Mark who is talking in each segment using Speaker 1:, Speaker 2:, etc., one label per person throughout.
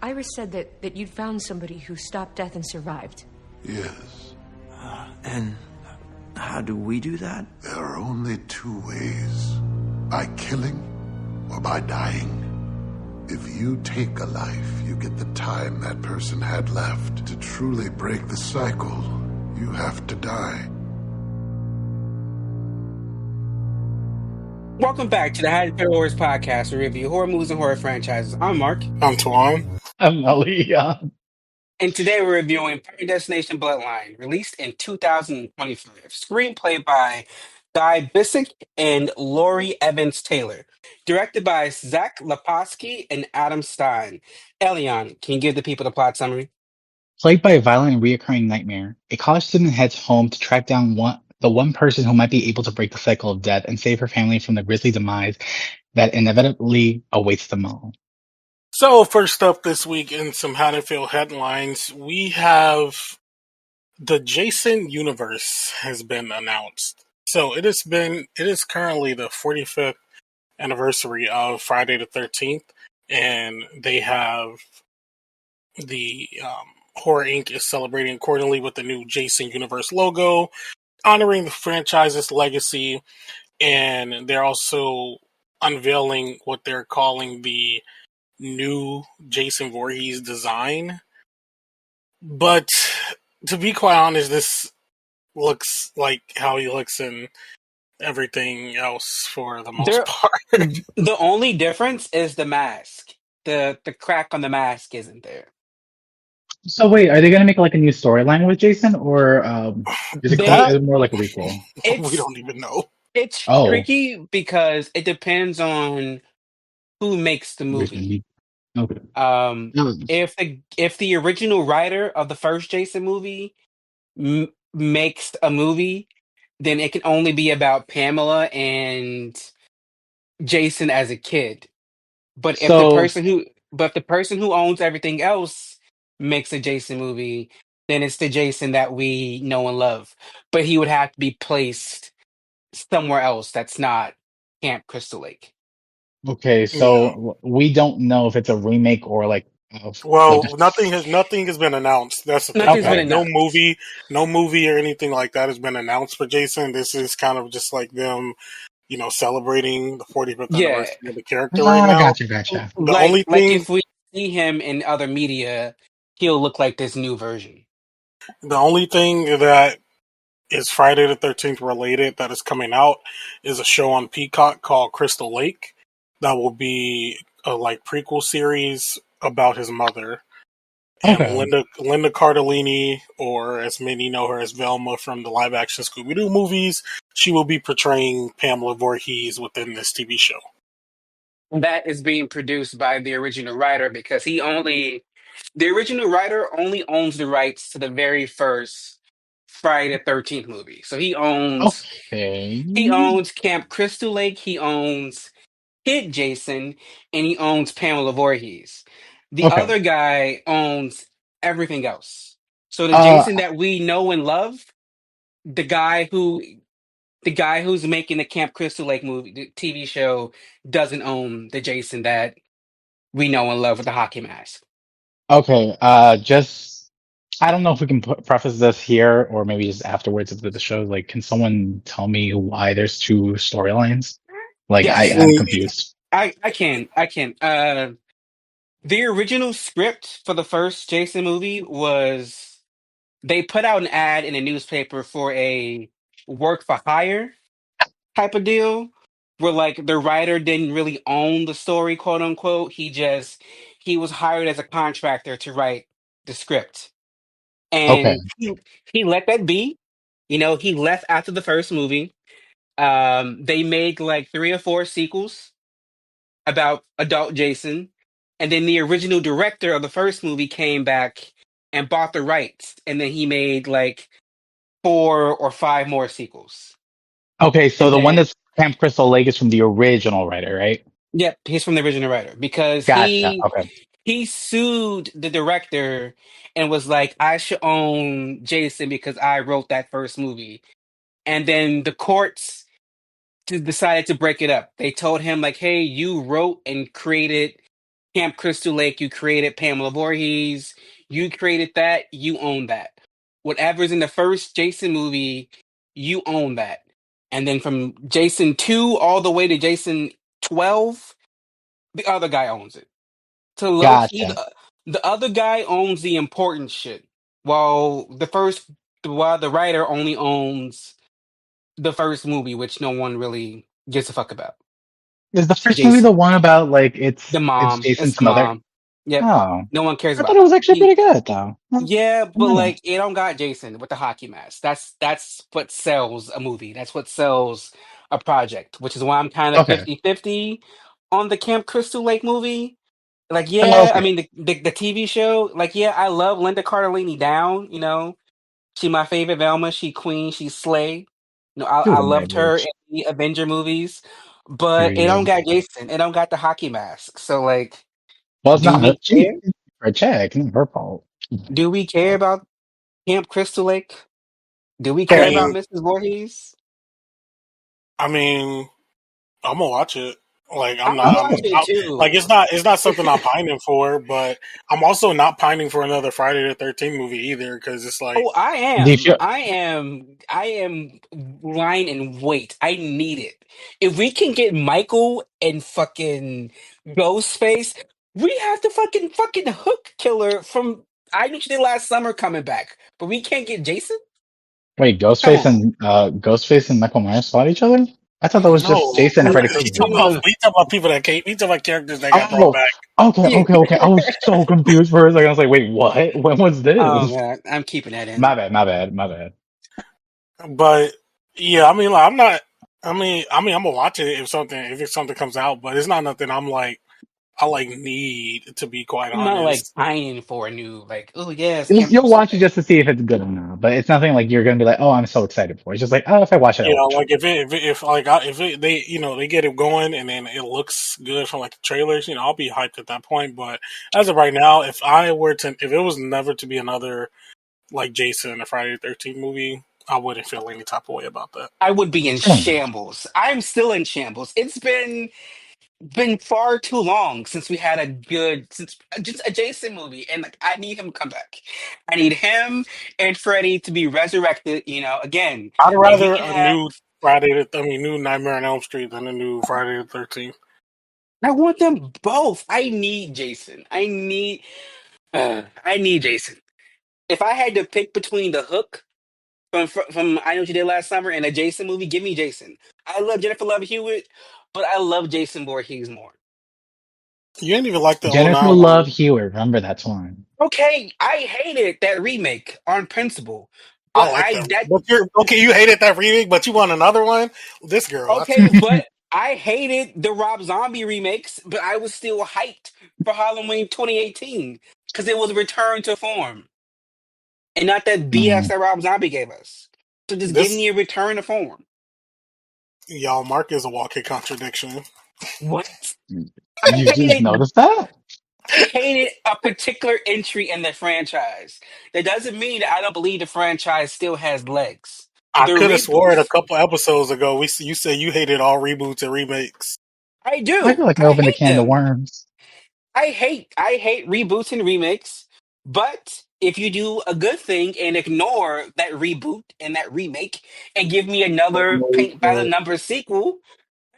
Speaker 1: Iris said that you'd found somebody who stopped death and survived.
Speaker 2: Yes.
Speaker 3: And how do we do that?
Speaker 2: There are only two ways. By killing or by dying. If you take a life, you get the time that person had left. To truly break the cycle, you have to die.
Speaker 4: Welcome back to the High Horrors Podcast, where we review horror movies and horror franchises. I'm Mark.
Speaker 5: I'm Tuan.
Speaker 6: I'm Malia.
Speaker 4: And today we're reviewing Final Destination Bloodline, released in 2025. Screenplay by Guy Bissek and Laurie Evans Taylor. Directed by Zach Leposky and Adam Stein. Elion, can you give the people the plot summary?
Speaker 6: Plagued by a violent and reoccurring nightmare, a college student heads home to track down the one person who might be able to break the cycle of death and save her family from the grisly demise that inevitably awaits them all.
Speaker 5: So, first up this week in some Haddonfield headlines, we have the Jason universe has been announced. So it is currently the 45th anniversary of Friday the 13th, and they have the Horror Inc. is celebrating accordingly with the new Jason universe logo, honoring the franchise's legacy, and they're also unveiling what they're calling the new Jason Voorhees design. But to be quite honest, this looks like how he looks in everything else for the most part.
Speaker 4: The only difference is the mask. The crack on the mask isn't there.
Speaker 6: So wait, are they going to make like a new storyline with Jason, or is it more like a requel?
Speaker 5: We don't even know.
Speaker 4: It's tricky because it depends on who makes the movie.
Speaker 6: Okay.
Speaker 4: If the original writer of the first Jason movie makes a movie, then it can only be about Pamela and Jason as a kid. But if the person who owns everything else makes a Jason movie, then it's the Jason that we know and love. But he would have to be placed somewhere else that's not Camp Crystal Lake.
Speaker 6: Okay, so we don't know if it's a remake or like.
Speaker 5: Nothing has been announced. That's the thing.
Speaker 4: Okay.
Speaker 5: No movie or anything like that has been announced for Jason. This is kind of just like them, celebrating the 45th anniversary of the character right now.
Speaker 6: Gotcha.
Speaker 4: If we see him in other media, he'll look like this new version.
Speaker 5: The only thing that is Friday the 13th related that is coming out is a show on Peacock called Crystal Lake. That will be a prequel series about his mother.
Speaker 6: Okay.
Speaker 5: And Linda Cardellini, or as many know her as Velma from the live action Scooby-Doo movies, she will be portraying Pamela Voorhees within this TV show.
Speaker 4: That is being produced by the original writer because the original writer only owns the rights to the very first Friday the 13th movie. So he owns Camp Crystal Lake, he owns Kid Jason, and he owns Pamela Voorhees. The other guy owns everything else. So the Jason that we know and love, the guy who's making the Camp Crystal Lake movie, the TV show, doesn't own the Jason that we know and love with the hockey mask.
Speaker 6: Okay, I don't know if we can preface this here or maybe just afterwards of the show. Like, can someone tell me why there's two storylines? Like, yes. I'm confused.
Speaker 4: I can. The original script for the first Jason movie was they put out an ad in a newspaper for a work for hire type of deal where the writer didn't really own the story, quote unquote. He was hired as a contractor to write the script. And he let that be. He left after the first movie. They made 3 or 4 sequels about adult Jason. And then the original director of the first movie came back and bought the rights. And then he made 4 or 5 more sequels.
Speaker 6: Okay, so one that's Camp Crystal Lake is from the original writer, right?
Speaker 4: Yep, he's from the original writer because he sued the director and was like, I should own Jason because I wrote that first movie. And then the courts decided to break it up. They told him hey, you wrote and created Camp Crystal Lake, you created Pamela Voorhees, you created that, you own that. Whatever's in the first Jason movie, you own that. And then from Jason 2 all the way to Jason 12, the other guy owns it. To low key,
Speaker 6: Gotcha.
Speaker 4: the other guy owns the important shit, while the writer only owns the first movie, which no one really gives a fuck about.
Speaker 6: Is the first movie
Speaker 4: Jason,
Speaker 6: the one about like
Speaker 4: the
Speaker 6: it's
Speaker 4: mom, it's
Speaker 6: Jason's
Speaker 4: the
Speaker 6: mother?
Speaker 4: mom. Yep,
Speaker 6: Oh,
Speaker 4: no one cares
Speaker 6: I thought
Speaker 4: about
Speaker 6: it
Speaker 4: that.
Speaker 6: was actually pretty good though. Well,
Speaker 4: Yeah,
Speaker 6: I
Speaker 4: but
Speaker 6: might have.
Speaker 4: like it don't got Jason with the hockey mask. That's what sells a movie. That's what sells a project, which is why I'm kind of
Speaker 6: Okay.
Speaker 4: 50-50 on the Camp Crystal Lake movie. Like,
Speaker 6: Oh,
Speaker 4: yeah, I
Speaker 6: okay.
Speaker 4: mean the TV show, like, yeah, I love Linda Cardellini down, you know. She my favorite Velma, she queen, she slay. You know, I
Speaker 6: You're the night
Speaker 4: loved her
Speaker 6: bitch.
Speaker 4: in the Avenger movies, but it don't
Speaker 6: Period.
Speaker 4: got Jason. It don't got the hockey mask. So like,
Speaker 6: Well, it's
Speaker 4: do
Speaker 6: not
Speaker 4: we
Speaker 6: her. She
Speaker 4: care?
Speaker 6: for a check. It's not her fault.
Speaker 4: Do we care about Camp Crystal Lake? Do we
Speaker 5: I
Speaker 4: care about
Speaker 6: Fair.
Speaker 5: mean,
Speaker 4: Mrs. Voorhees?
Speaker 5: I mean, I'm gonna watch it. Like
Speaker 4: I'll
Speaker 5: I'm not.
Speaker 4: watch it
Speaker 5: Like
Speaker 4: too.
Speaker 5: it's not something I'm pining for. But I'm also not pining for another Friday the 13th movie either because it's like,
Speaker 4: Oh, I
Speaker 6: Do you
Speaker 4: am.
Speaker 6: feel
Speaker 4: I am lying in wait. I need it. If we can get Michael and fucking Ghostface, we have the fucking hook killer from I Knew You Did Last Summer coming back. But we can't get Jason?
Speaker 6: wait,
Speaker 4: Come on.
Speaker 6: Ghostface and Michael Myers fought each other? I thought that was just
Speaker 5: no,
Speaker 6: Jason and Freddy
Speaker 5: he
Speaker 6: Krueger.
Speaker 5: talking about people that came. He talking about characters that got brought
Speaker 6: Oh,
Speaker 5: back.
Speaker 4: Yeah.
Speaker 6: okay. I was so confused for a second. I was like, wait, what? When was
Speaker 4: Oh
Speaker 6: this?
Speaker 4: man, I'm keeping that in.
Speaker 6: My bad.
Speaker 5: But yeah, I mean, like I'm not. I mean, I'm gonna watch it if something comes out. But it's not nothing I'm like I like need to be quite
Speaker 4: I'm not like
Speaker 5: honest.
Speaker 4: pining for a new like, oh yes,
Speaker 6: You'll,
Speaker 4: Camp
Speaker 6: you'll
Speaker 4: Crystal
Speaker 6: watch it
Speaker 4: Lake.
Speaker 6: just to see if it's good or not, but it's nothing like you're gonna be like, oh, I'm so excited for it. It's just like, oh, if I watch it, I'll
Speaker 5: Yeah,
Speaker 6: watch it.
Speaker 5: like if they they get it going and then it looks good from like the trailers, I'll be hyped at that point. But as of right now, if it was never to be another like Jason or Friday the 13th movie, I wouldn't feel any type of way about that.
Speaker 4: I would be in
Speaker 6: Fair enough.
Speaker 4: shambles. I'm still in shambles. It's been far too long since we had a good since just a Jason movie, and like I need him to come back. I need him and Freddy to be resurrected. Again,
Speaker 5: I'd
Speaker 4: if we
Speaker 5: rather
Speaker 4: can
Speaker 5: a
Speaker 4: have,
Speaker 5: new Nightmare on Elm Street than a new Friday the 13th.
Speaker 4: I want them both. I need Jason. I need Jason. If I had to pick between the Hook from I Know What You Did Last Summer and a Jason movie, give me Jason. I love Jennifer Love Hewitt, but I love Jason Voorhees more.
Speaker 5: You ain't even like the
Speaker 6: Jennifer
Speaker 5: '09
Speaker 6: Love
Speaker 5: one.
Speaker 6: Hewitt, remember that's one.
Speaker 4: Okay, I hated that remake on principle,
Speaker 5: I
Speaker 4: but
Speaker 5: like
Speaker 4: I
Speaker 5: that.
Speaker 4: that
Speaker 5: But you're okay. You hated that remake, but you want another one. This girl,
Speaker 4: okay, but I hated the Rob Zombie remakes, but I was still hyped for Halloween 2018 because it was a return to form and not that BS
Speaker 6: Mm.
Speaker 4: that Rob Zombie gave us. So just give
Speaker 5: this
Speaker 4: me a return to form.
Speaker 5: y'all Mark is a walking contradiction.
Speaker 4: What? I
Speaker 6: You just
Speaker 4: hated
Speaker 6: noticed that?
Speaker 4: I hated a particular entry in the franchise. That doesn't mean that I don't believe the franchise still has legs.
Speaker 5: I
Speaker 4: The
Speaker 5: could have sworn a
Speaker 4: reboots,
Speaker 5: couple episodes ago you said you hated all reboots and remakes.
Speaker 4: I
Speaker 6: I feel
Speaker 4: do.
Speaker 6: like I
Speaker 4: I
Speaker 6: opened a
Speaker 4: hate
Speaker 6: can of
Speaker 4: them.
Speaker 6: worms.
Speaker 4: I hate reboots and remakes. But if you do a good thing and ignore that reboot and that remake and give me another paint by the numbers sequel,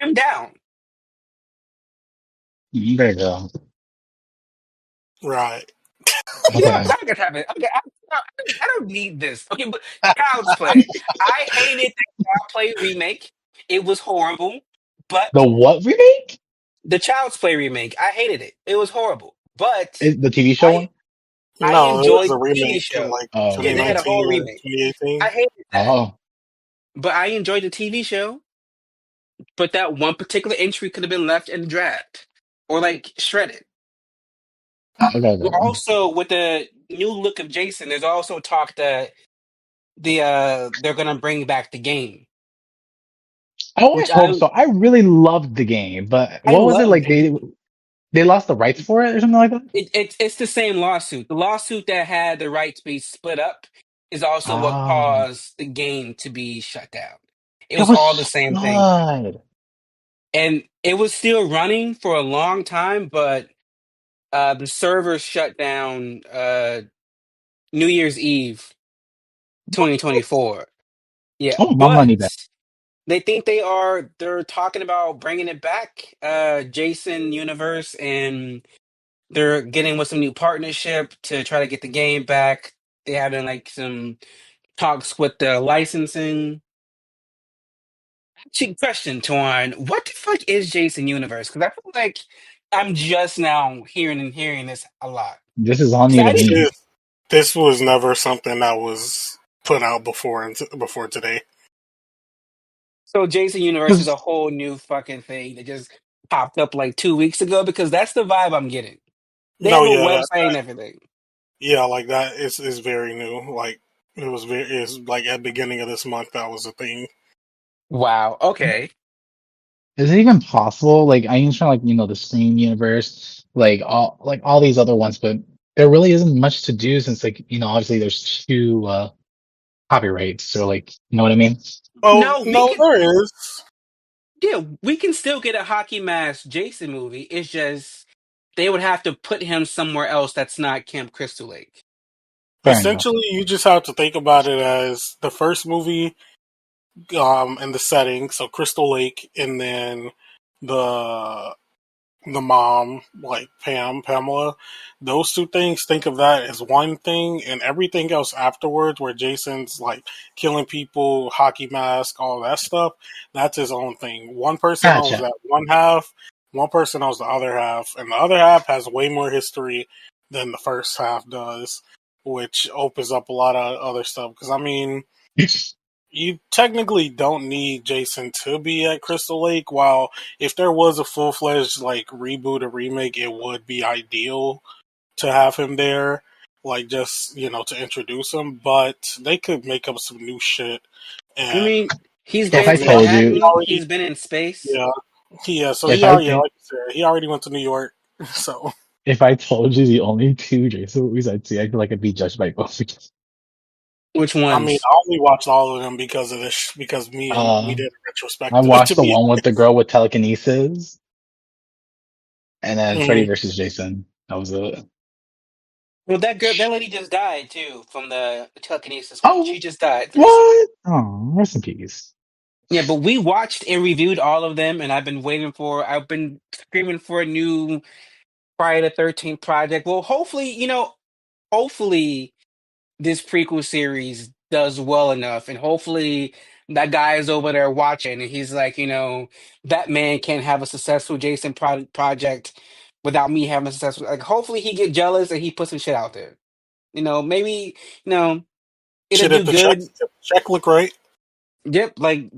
Speaker 4: I'm down.
Speaker 6: There you go.
Speaker 5: Right.
Speaker 6: Okay.
Speaker 4: I can have it. Okay, I don't need this. Okay, but Child's Play. I hated that Child's Play remake. It was horrible.
Speaker 6: The
Speaker 4: But
Speaker 6: what remake?
Speaker 4: the Child's Play remake, I hated it. It was horrible. But
Speaker 6: Is the TV show
Speaker 4: I
Speaker 6: one?
Speaker 4: I
Speaker 5: No, it was
Speaker 4: enjoyed
Speaker 5: a
Speaker 4: the TV
Speaker 5: remake in
Speaker 4: show.
Speaker 5: like
Speaker 6: Oh,
Speaker 4: Yeah, they had a
Speaker 5: 2019
Speaker 4: whole
Speaker 5: or
Speaker 4: remake. I
Speaker 5: 2018.
Speaker 4: hated that.
Speaker 6: oh,
Speaker 4: But I enjoyed the TV show. But that one particular entry could have been left in the draft or like shredded. Well,
Speaker 6: okay.
Speaker 4: also with the new look of Jason, there's also talk that they're gonna bring back the game,
Speaker 6: Oh, I
Speaker 4: which
Speaker 6: hope so. I really loved the game, but
Speaker 4: I
Speaker 6: what was it
Speaker 4: love
Speaker 6: like?
Speaker 4: the game.
Speaker 6: They lost the rights for it or something like that.
Speaker 4: It's the same lawsuit. The lawsuit that had the right to be split up is also what
Speaker 6: Oh,
Speaker 4: caused the game to be shut down. It
Speaker 6: it
Speaker 4: was all the
Speaker 6: was
Speaker 4: same thing.
Speaker 6: good.
Speaker 4: And it was still running for a long time, but The servers shut down New Year's Eve 2024. Yeah,
Speaker 6: Oh, my
Speaker 4: but
Speaker 6: money back.
Speaker 4: they think they're talking about bringing it back, Jason Universe, and they're getting with some new partnership to try to get the game back. They having like some talks with the licensing. Actually, question, Torn, what the fuck is Jason Universe? Because I feel like I'm just now hearing this a lot.
Speaker 6: This is all
Speaker 4: 'Cause
Speaker 6: new
Speaker 4: I
Speaker 6: to
Speaker 4: didn't.
Speaker 6: me.
Speaker 5: This was never something that was put out before today.
Speaker 4: So Jason Universe is a
Speaker 6: 'Cause
Speaker 4: whole new fucking thing that just popped up like 2 weeks ago because that's the vibe I'm getting. They have
Speaker 5: No,
Speaker 4: a
Speaker 5: yeah,
Speaker 4: website and everything.
Speaker 5: yeah, like that is very new. Like it's like at the beginning of this month that was a thing.
Speaker 4: Wow. Okay.
Speaker 6: is it even possible? Like, I understand, like, the Scream universe, like all these other ones, but there really isn't much to do since, like, obviously there's two copyrights. So, like, you know what I mean?
Speaker 5: Oh
Speaker 4: No, we
Speaker 5: no,
Speaker 4: can.
Speaker 5: there is.
Speaker 4: Yeah, we can still get a hockey mask Jason movie. It's just they would have to put him somewhere else that's not Camp Crystal Lake.
Speaker 6: Fair enough.
Speaker 5: Essentially, you just have to think about it as the first movie, and the setting. So Crystal Lake, and then the the mom, like Pamela, those two things, think of that as one thing, and everything else afterwards, where Jason's like killing people, hockey mask, all that stuff, that's his own thing. One person owns
Speaker 6: Gotcha.
Speaker 5: that one half, one person owns the other half, and the other half has way more history than the first half does, which opens up a lot of other stuff. Because I mean, you technically don't need Jason to be at Crystal Lake. While if there was a full fledged like reboot or remake, it would be ideal to have him there, like just to introduce him. But they could make up some new shit,
Speaker 4: I
Speaker 5: and
Speaker 4: mean, he's
Speaker 6: If
Speaker 4: been
Speaker 6: I
Speaker 4: in
Speaker 6: told you,
Speaker 4: Manhattan.
Speaker 5: already
Speaker 4: He's been in space.
Speaker 5: yeah so
Speaker 6: if
Speaker 5: he
Speaker 6: I
Speaker 5: already
Speaker 6: think,
Speaker 5: like you said, he already went to New York. So
Speaker 6: if I told you the only two Jason movies I'd see, I feel like I'd be judged by both.
Speaker 4: Which
Speaker 5: I mean,
Speaker 4: ones?
Speaker 5: I only watched all of them because of this, because we
Speaker 6: Uh,
Speaker 5: did a
Speaker 6: I
Speaker 5: retrospective
Speaker 6: watched
Speaker 5: to
Speaker 6: the
Speaker 5: be
Speaker 6: one with the girl with telekinesis, and then Freddy
Speaker 5: honest.
Speaker 6: versus Jason. That was it.
Speaker 4: Well, that lady just died too from the telekinesis one. She
Speaker 6: Oh,
Speaker 4: just died recently.
Speaker 6: what? Oh, rest in peace.
Speaker 4: Yeah, but we watched and reviewed all of them, and I've been screaming for a new Friday the 13th project. Well, hopefully, hopefully this prequel series does well enough, and hopefully that guy is over there watching, and he's like, that man can't have a successful Jason project without me having a successful. Like, hopefully he get jealous and he put some shit out there. Maybe you know it'll
Speaker 5: Shit,
Speaker 4: do good.
Speaker 5: if the check look right.
Speaker 4: Yep, like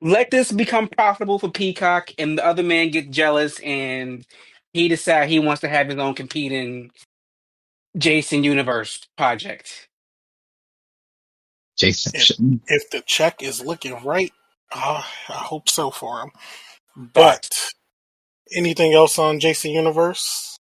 Speaker 4: let this become profitable for Peacock, and the other man get jealous, and he decide he wants to have his own competing Jason Universe project.
Speaker 6: Jason.
Speaker 5: If the check is looking right, I hope so for him.
Speaker 4: Fact.
Speaker 5: But anything else on Jason Universe?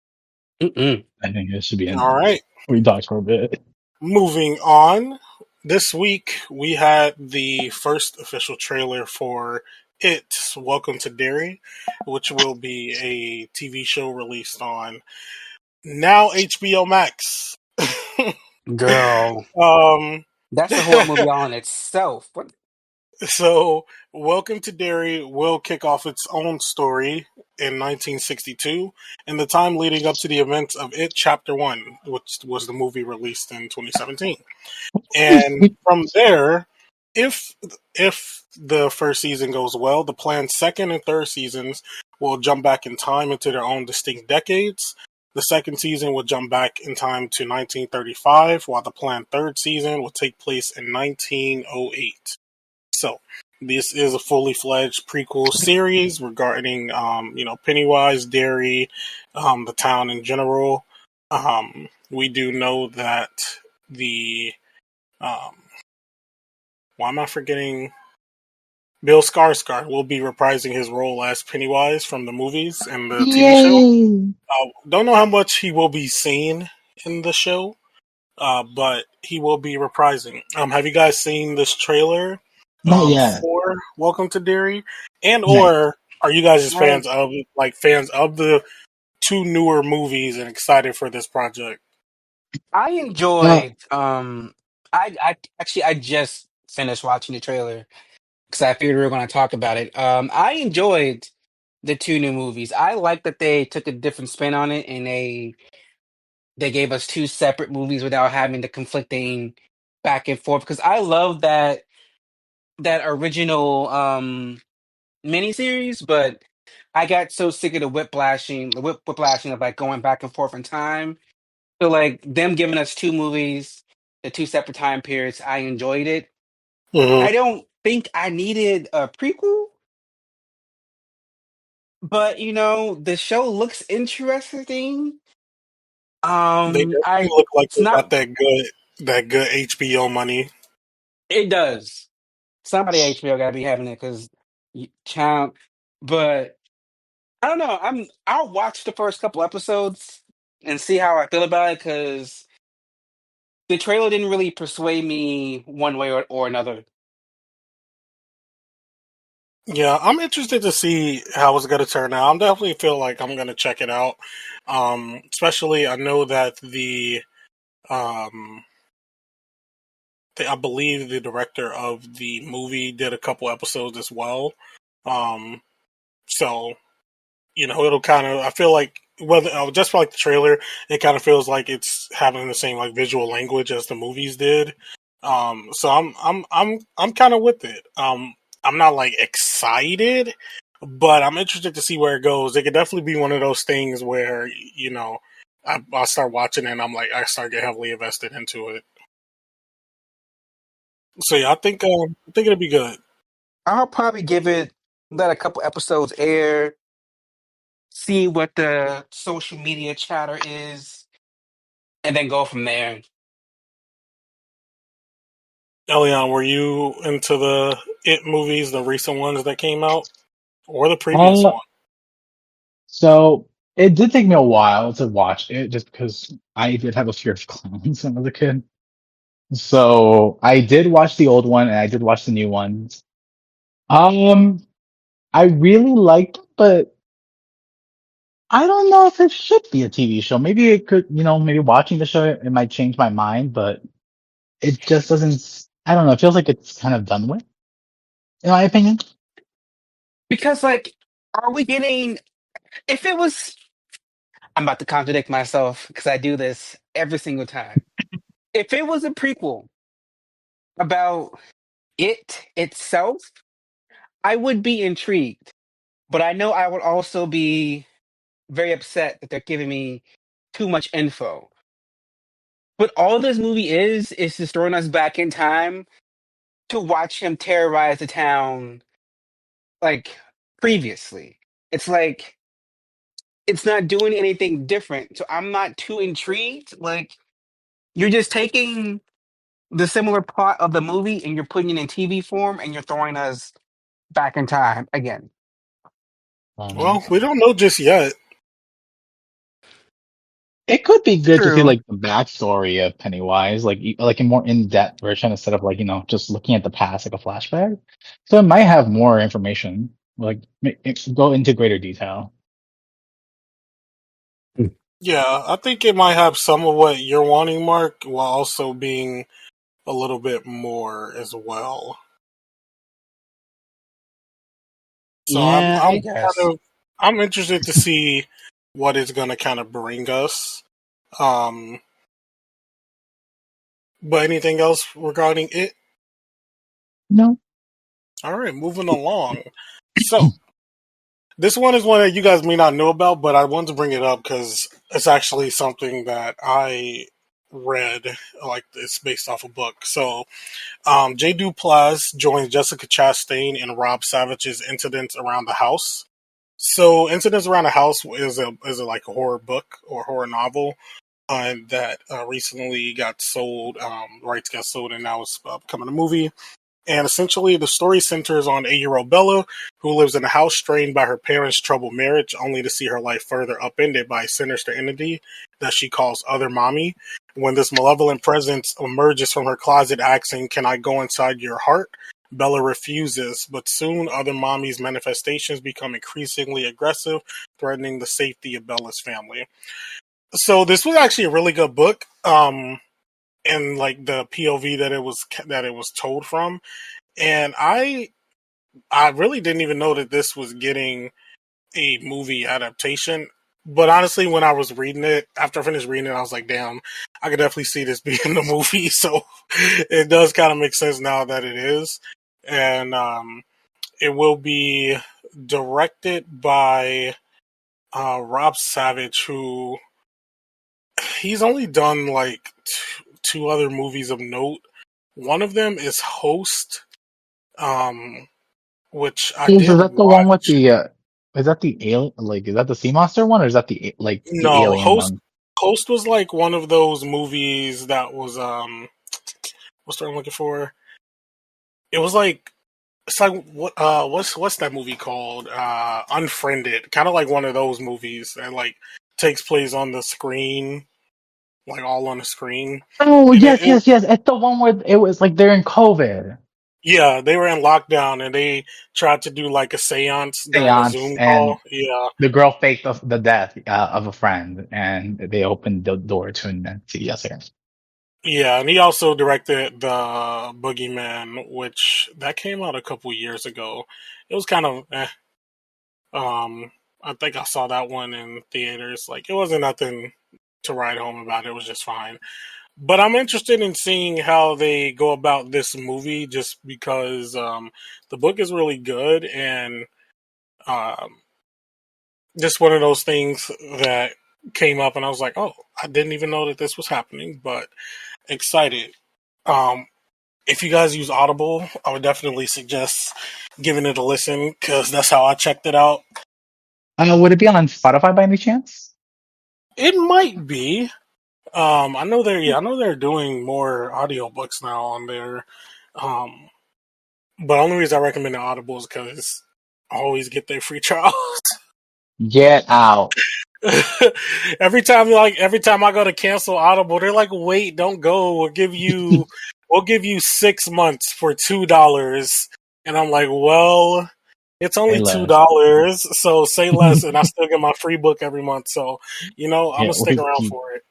Speaker 4: Mm-mm.
Speaker 6: I think it should be
Speaker 5: All
Speaker 6: enough.
Speaker 5: right,
Speaker 6: We talked for a bit.
Speaker 5: moving on. This week we had the first official trailer for It's Welcome to Derry, which will be a TV show released on now HBO Max.
Speaker 4: Girl,
Speaker 5: um,
Speaker 4: that's a horror movie all in itself. What?
Speaker 5: So, Welcome to Derry will kick off its own story in 1962, in the time leading up to the events of It Chapter 1, which was the movie released in 2017. And from there, if the first season goes well, the planned second and third seasons will jump back in time into their own distinct decades. The second season will jump back in time to 1935, while the planned third season will take place in 1908. So, this is a fully fledged prequel series regarding, Pennywise, Derry, the town in general. We do know that the, um, why am I forgetting? Bill Skarsgård will be reprising his role as Pennywise from the movies and the TV show.
Speaker 6: Yay!
Speaker 5: Don't know how much he will be seen in the show, but he will be reprising. Have you guys seen this trailer
Speaker 6: Not yet.
Speaker 5: for Welcome to Derry? And
Speaker 6: Not yet.
Speaker 5: or are you guys just
Speaker 4: I
Speaker 5: fans of the two newer movies and excited for this project.
Speaker 4: I
Speaker 6: Uh,
Speaker 4: enjoyed. I actually I just finished watching the trailer because I figured we were going to talk about it. I enjoyed the two new movies. I like that they took a different spin on it and they gave us two separate movies without having the conflicting back and forth. Because I love that original miniseries, but I got so sick of the whiplashing of like going back and forth in time. So like them giving us two movies, the two separate time periods, I enjoyed it.
Speaker 5: Hmm.
Speaker 4: I don't think I needed a prequel, but the show looks interesting.
Speaker 5: They definitely
Speaker 4: I
Speaker 5: look like
Speaker 4: it's
Speaker 5: they got
Speaker 4: not.
Speaker 5: that good HBO money.
Speaker 4: It does. Somebody at HBO got to be having it because child. But I don't know. I'll watch the first couple episodes and see how I feel about it because the trailer didn't really persuade me one way or another.
Speaker 5: Yeah, I'm interested to see how it's going to turn out. I'm definitely feel like I'm going to check it out. Especially, I know that um, I believe the director of the movie did a couple episodes as well. Um, so it'll kind of. I feel like whether just for like the trailer, it kind of feels like it's having the same like visual language as the movies did. So I'm kind of with it. I'm not like excited, but I'm interested to see where it goes. It could definitely be one of those things where I start watching it and I'm like I start getting heavily invested into it. So yeah, I think it'll be good.
Speaker 4: I'll probably give it let a couple episodes air, see what the social media chatter is, and then go from there.
Speaker 5: Elion, were you into the It movies, the recent ones that came out, or the previous
Speaker 6: uh,
Speaker 5: one?
Speaker 6: so it did take me a while to watch it just because I did have a fear of clowns when I was a kid. So I did watch the old one and I did watch the new one. Um, I really liked it, but I don't know if it should be a TV show. Maybe it could, maybe watching the show, it might change my mind, but it just doesn't, I don't know. It feels like it's kind of done with, in my opinion.
Speaker 4: Because, like, are we getting. If it was. I'm about to contradict myself because I do this every single time. If it was a prequel about it itself, I would be intrigued. But I know I would also be very upset that they're giving me too much info. But all this movie is just throwing us back in time to watch him terrorize the town like previously. It's like it's not doing anything different. So I'm not too intrigued. Like you're just taking the similar plot of the movie and you're putting it in TV form and you're throwing us back in time again.
Speaker 6: Um,
Speaker 5: Well, we don't know just yet.
Speaker 6: it could be good to see
Speaker 4: True.
Speaker 6: like the backstory of Pennywise, like like a more in-depth version instead of like, just looking at the past like a flashback. So it might have more information, like go into greater detail.
Speaker 5: Yeah, I think it might have some of what you're wanting, Mark, while also being a little bit more as well. So I'm
Speaker 4: Yeah,
Speaker 5: I'm
Speaker 4: I
Speaker 5: kind
Speaker 4: guess.
Speaker 5: of I'm interested to see what it's gonna kind of bring us. Um, but anything else regarding it?
Speaker 6: No.
Speaker 5: All right, moving along. So this one is one that you guys may not know about, but I wanted to bring it up because it's actually something that I read. Like it's based off a book. So Jay Duplass joins Jessica Chastain in Rob Savage's Incidents Around the House. So, Incidents Around the House is a like a horror book or horror novel that recently got sold. Rights got sold, and now it's becoming a movie. And essentially, the story centers on 8-year-old Bella, who lives in a house strained by her parents' troubled marriage, only to see her life further upended by a sinister entity that she calls Other Mommy. When this malevolent presence emerges from her closet asking, "Can I go inside your heart?" Bella refuses, but soon other mommy's manifestations become increasingly aggressive, threatening the safety of Bella's family. So this was actually a really good book, and like the POV that it was told from, and I really didn't even know that this was getting a movie adaptation. But honestly, when I was reading it, after I finished reading it, I was like, damn, I could definitely see this being the movie. So it does kind of make sense now that it is. And it will be directed by Rob Savage, who he's only done like two other movies of note. One of them is Host, um, which I
Speaker 6: Is
Speaker 5: did
Speaker 6: that the one with
Speaker 5: watch.
Speaker 6: the, is that the alien, like, is that the sea monster one or is that the
Speaker 5: No,
Speaker 6: alien
Speaker 5: Host
Speaker 6: one?
Speaker 5: Host was like one of those movies that was what's the word I'm looking for? It was like it's like what's that movie called? Unfriended. Kind of like one of those movies that like takes place on the screen, like all on the screen.
Speaker 6: Oh,
Speaker 5: And
Speaker 6: yes, yes, yes. It's the one where it was like they're in COVID.
Speaker 5: yeah, they were in lockdown and they tried to do like a seance during a
Speaker 6: Seance
Speaker 5: Zoom
Speaker 6: and
Speaker 5: call. Yeah.
Speaker 6: the girl faked the death of a friend and they opened the door to an see. Yes, yes.
Speaker 5: Yeah, and he also directed the Boogeyman, which that came out a couple years ago. It was kind of I think I saw that one in theaters. Like it wasn't nothing to write home about. It was just fine. But I'm interested in seeing how they go about this movie, just because the book is really good and um, just one of those things that came up, and I was like, oh, I didn't even know that this was happening, but excited. Um, if you guys use Audible, I would definitely suggest giving it a listen because that's how I checked it out.
Speaker 6: Would it be on Spotify by any chance?
Speaker 5: It might be. I know they're doing more audiobooks now on there. Um, but the only reason I recommend the Audible is because I always get their free trial.
Speaker 6: Get out.
Speaker 5: Every time I go to cancel Audible, they're like, "Wait, don't go. We'll give you 6 months for $2." And I'm like, "Well, it's
Speaker 6: Say
Speaker 5: only
Speaker 6: less.
Speaker 5: $2, so say less." And I still get my free book every month. So I'm
Speaker 6: Yeah,
Speaker 5: gonna stick around for it.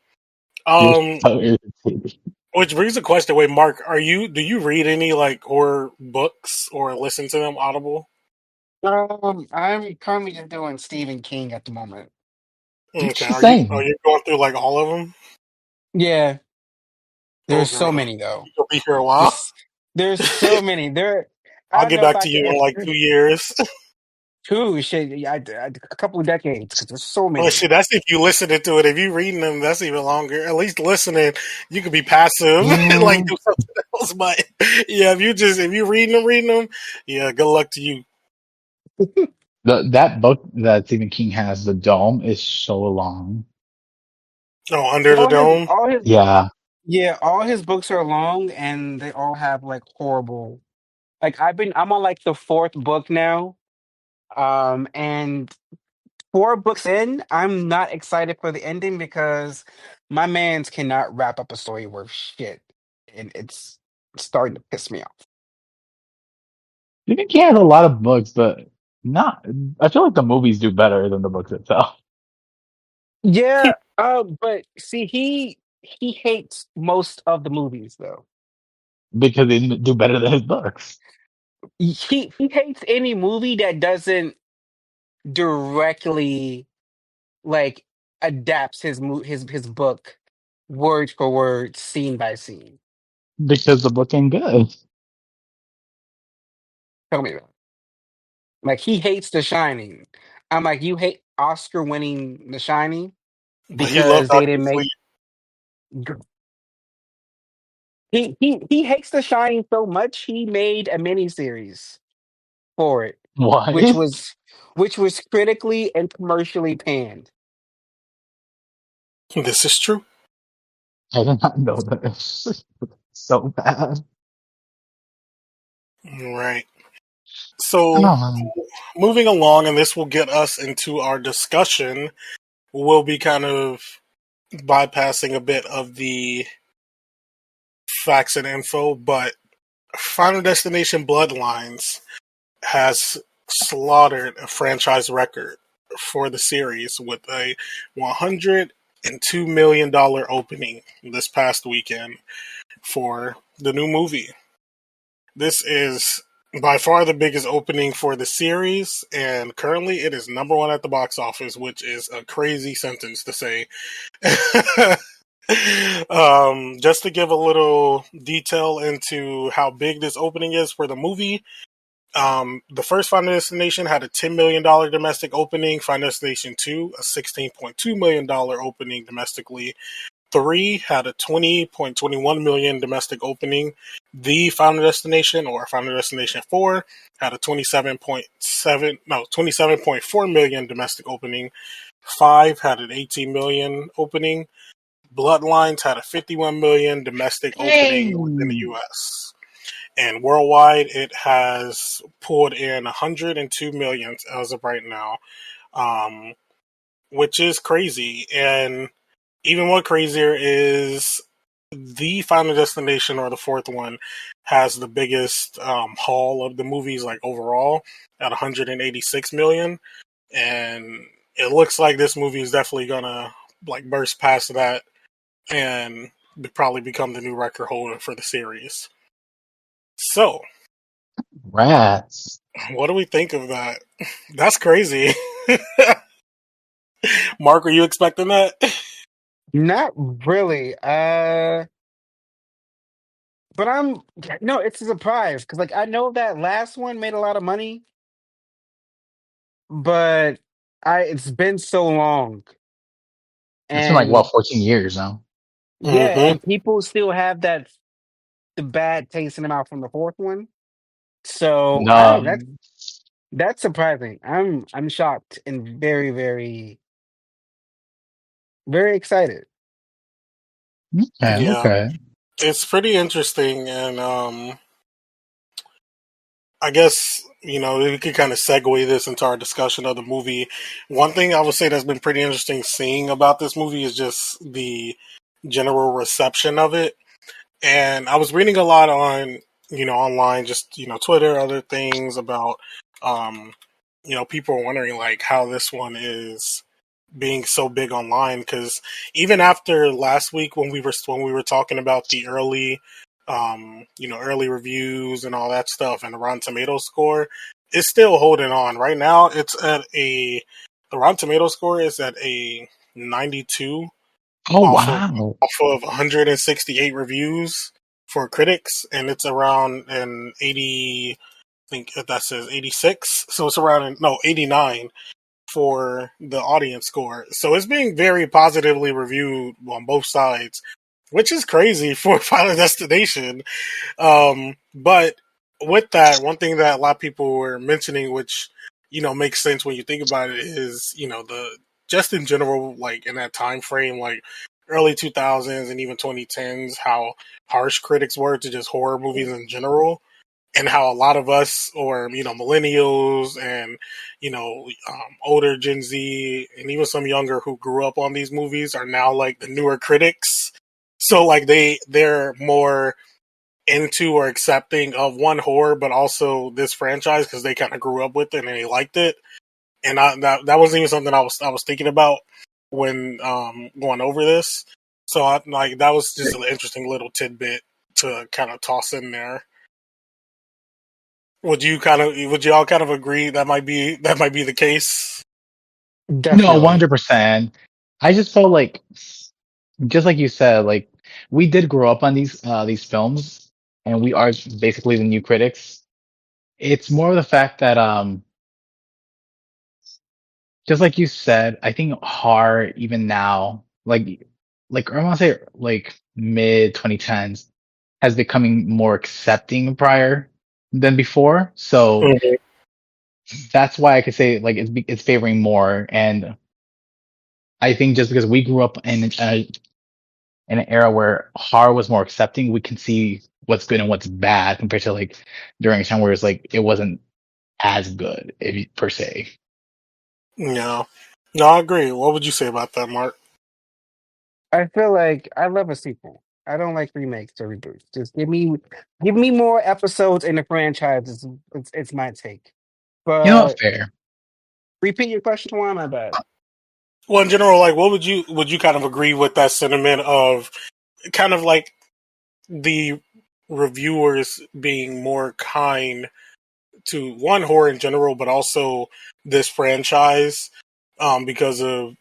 Speaker 6: you're
Speaker 5: Um,
Speaker 6: so irritating.
Speaker 5: which brings a question. Wait, Mark, do you read any like horror books or listen to them Audible?
Speaker 4: I'm currently just doing Stephen King at the moment.
Speaker 5: Okay, are
Speaker 6: Same.
Speaker 5: you going through like all of them?
Speaker 4: Yeah, there's
Speaker 5: Okay,
Speaker 4: so many though.
Speaker 5: you'll be here a while.
Speaker 4: There's there's so many. I
Speaker 5: I'll
Speaker 4: don't
Speaker 5: get
Speaker 4: know if
Speaker 5: back
Speaker 4: I
Speaker 5: to
Speaker 4: can.
Speaker 5: you in like 2 years.
Speaker 4: Two shit. Yeah, a couple of decades because there's so
Speaker 5: Well,
Speaker 4: many.
Speaker 5: shit, that's if you listening to it. If you reading them, that's even longer. At least listening, you could be passive and like
Speaker 6: Yeah.
Speaker 5: do something else. But yeah, if you reading them, yeah, good luck to you.
Speaker 6: That book that Stephen King has, The Dome, is so long.
Speaker 5: Oh, Under the Dome.
Speaker 4: All his
Speaker 6: Yeah.
Speaker 4: yeah, all his books are long and they all have like horrible. Like I'm on like the fourth book now. And 4 books in, I'm not excited for the ending because my man's cannot wrap up a story worth shit, and it's starting to piss me off.
Speaker 6: Stephen King has a lot of books, but not. I feel like the movies do better than the books itself
Speaker 4: Yeah, but see, he hates most of the movies though.
Speaker 6: because they do better than his books.
Speaker 4: He hates any movie that doesn't directly like adapts his book word for word, scene by scene.
Speaker 6: Because the book ain't good.
Speaker 4: Tell me that. Like he hates The Shining. I'm like, you hate Oscar winning The Shining
Speaker 5: But he loved
Speaker 4: because they
Speaker 5: Doctor
Speaker 4: didn't make.
Speaker 5: Sleep.
Speaker 4: He hates The Shining so much he made a miniseries for it,
Speaker 6: What?
Speaker 4: which was which was critically and commercially panned.
Speaker 5: This is true.
Speaker 6: I did not know that. So bad.
Speaker 5: Right. So
Speaker 6: Oh,
Speaker 5: moving along, and this will get us into our discussion. We'll be kind of bypassing a bit of the facts and info, but Final Destination Bloodlines has slaughtered a franchise record for the series with a $102 million opening this past weekend for the new movie. This is by far the biggest opening for the series, and currently it is number one at the box office, which is a crazy sentence to say. Just to give a little detail into how big this opening is for the movie, the first Final Destination had a $10 million domestic opening. Final Destination 2, a $16.2 million opening domestically. 3 had a $20.21 million domestic opening. The Final Destination, or Final Destination 4, had a $27.4 million domestic opening. 5 had an $18 million opening. Bloodlines had a $51 million domestic opening within the US. And worldwide, it has pulled in $102 million as of right now, which is crazy. And even more crazier is the Final Destination, or the fourth one, has the biggest haul of the movies, like overall, at $186 million. And it looks like this movie is definitely gonna like burst past that and probably become the new record holder for the series. So,
Speaker 6: Rats.
Speaker 5: what do we think of that? That's crazy. Mark, were you expecting that?
Speaker 4: Not really. But I'm no, it's a surprise because like I know that last one made a lot of money, but it's been so long,
Speaker 6: It's been like, what,
Speaker 4: and
Speaker 6: 14 years now?
Speaker 4: yeah,
Speaker 5: Mm-hmm.
Speaker 4: and people still have the bad taste in their mouth from the fourth one. So I
Speaker 6: No.
Speaker 4: don't know. That's surprising. I'm shocked and very very very excited.
Speaker 6: Okay,
Speaker 5: Yeah,
Speaker 6: okay.
Speaker 5: it's pretty interesting, and I guess, we could kind of segue this into our discussion of the movie. One thing I would say that's been pretty interesting seeing about this movie is just the general reception of it. And I was reading a lot on, online, just, Twitter, other things about, um, people wondering like how this one is being so big online, because even after last week when we were talking about the early reviews and all that stuff and the Rotten Tomatoes score, it's still holding on. Right now it's at the Rotten Tomatoes score is at a 92
Speaker 6: Oh,
Speaker 5: off of
Speaker 6: wow.
Speaker 5: 168 reviews for critics, and it's around an 80, I think that says 86, so it's around, no, 89 for the audience score. So it's being very positively reviewed on both sides, which is crazy for Final Destination. But with that, one thing that a lot of people were mentioning, which makes sense when you think about it, is the just in general, like in that time frame, like early 2000s and even 2010s, how harsh critics were to just horror movies in general, and how a lot of us, or millennials and older Gen Z and even some younger who grew up on these movies are now like the newer critics. So like they're more into or accepting of one horror, but also this franchise because they kind of grew up with it and they liked it. And that wasn't even something I was thinking about when going over this. So that was just an interesting little tidbit to kind of toss in there. Would you all kind of agree that might be the case?
Speaker 6: No,
Speaker 4: Definitely.
Speaker 6: 100%. I just felt like, just like you said, like we did grow up on these films, and we are basically the new critics. It's more of the fact that just like you said, I think horror even now, like I want to say like mid 2010s, has becoming more accepting prior than before. So
Speaker 5: Mhm.
Speaker 6: that's why I could say like it's favoring more. And I think just because we grew up in an era where horror was more accepting, we can see what's good and what's bad compared to like during a time where it's like it wasn't as good per se.
Speaker 5: Yeah. No, I agree. What would you say about that, Mark?
Speaker 4: I feel like I love a sequel. I don't like remakes or reboots. Just give me more episodes in the franchise. It's my take.
Speaker 6: You know what?
Speaker 4: But
Speaker 6: Fair.
Speaker 4: repeat your question. Why am I bad?
Speaker 5: Well, in general, like, what would you kind of agree with that sentiment of kind of like the reviewers being more kind to one horror in general, but also this franchise because of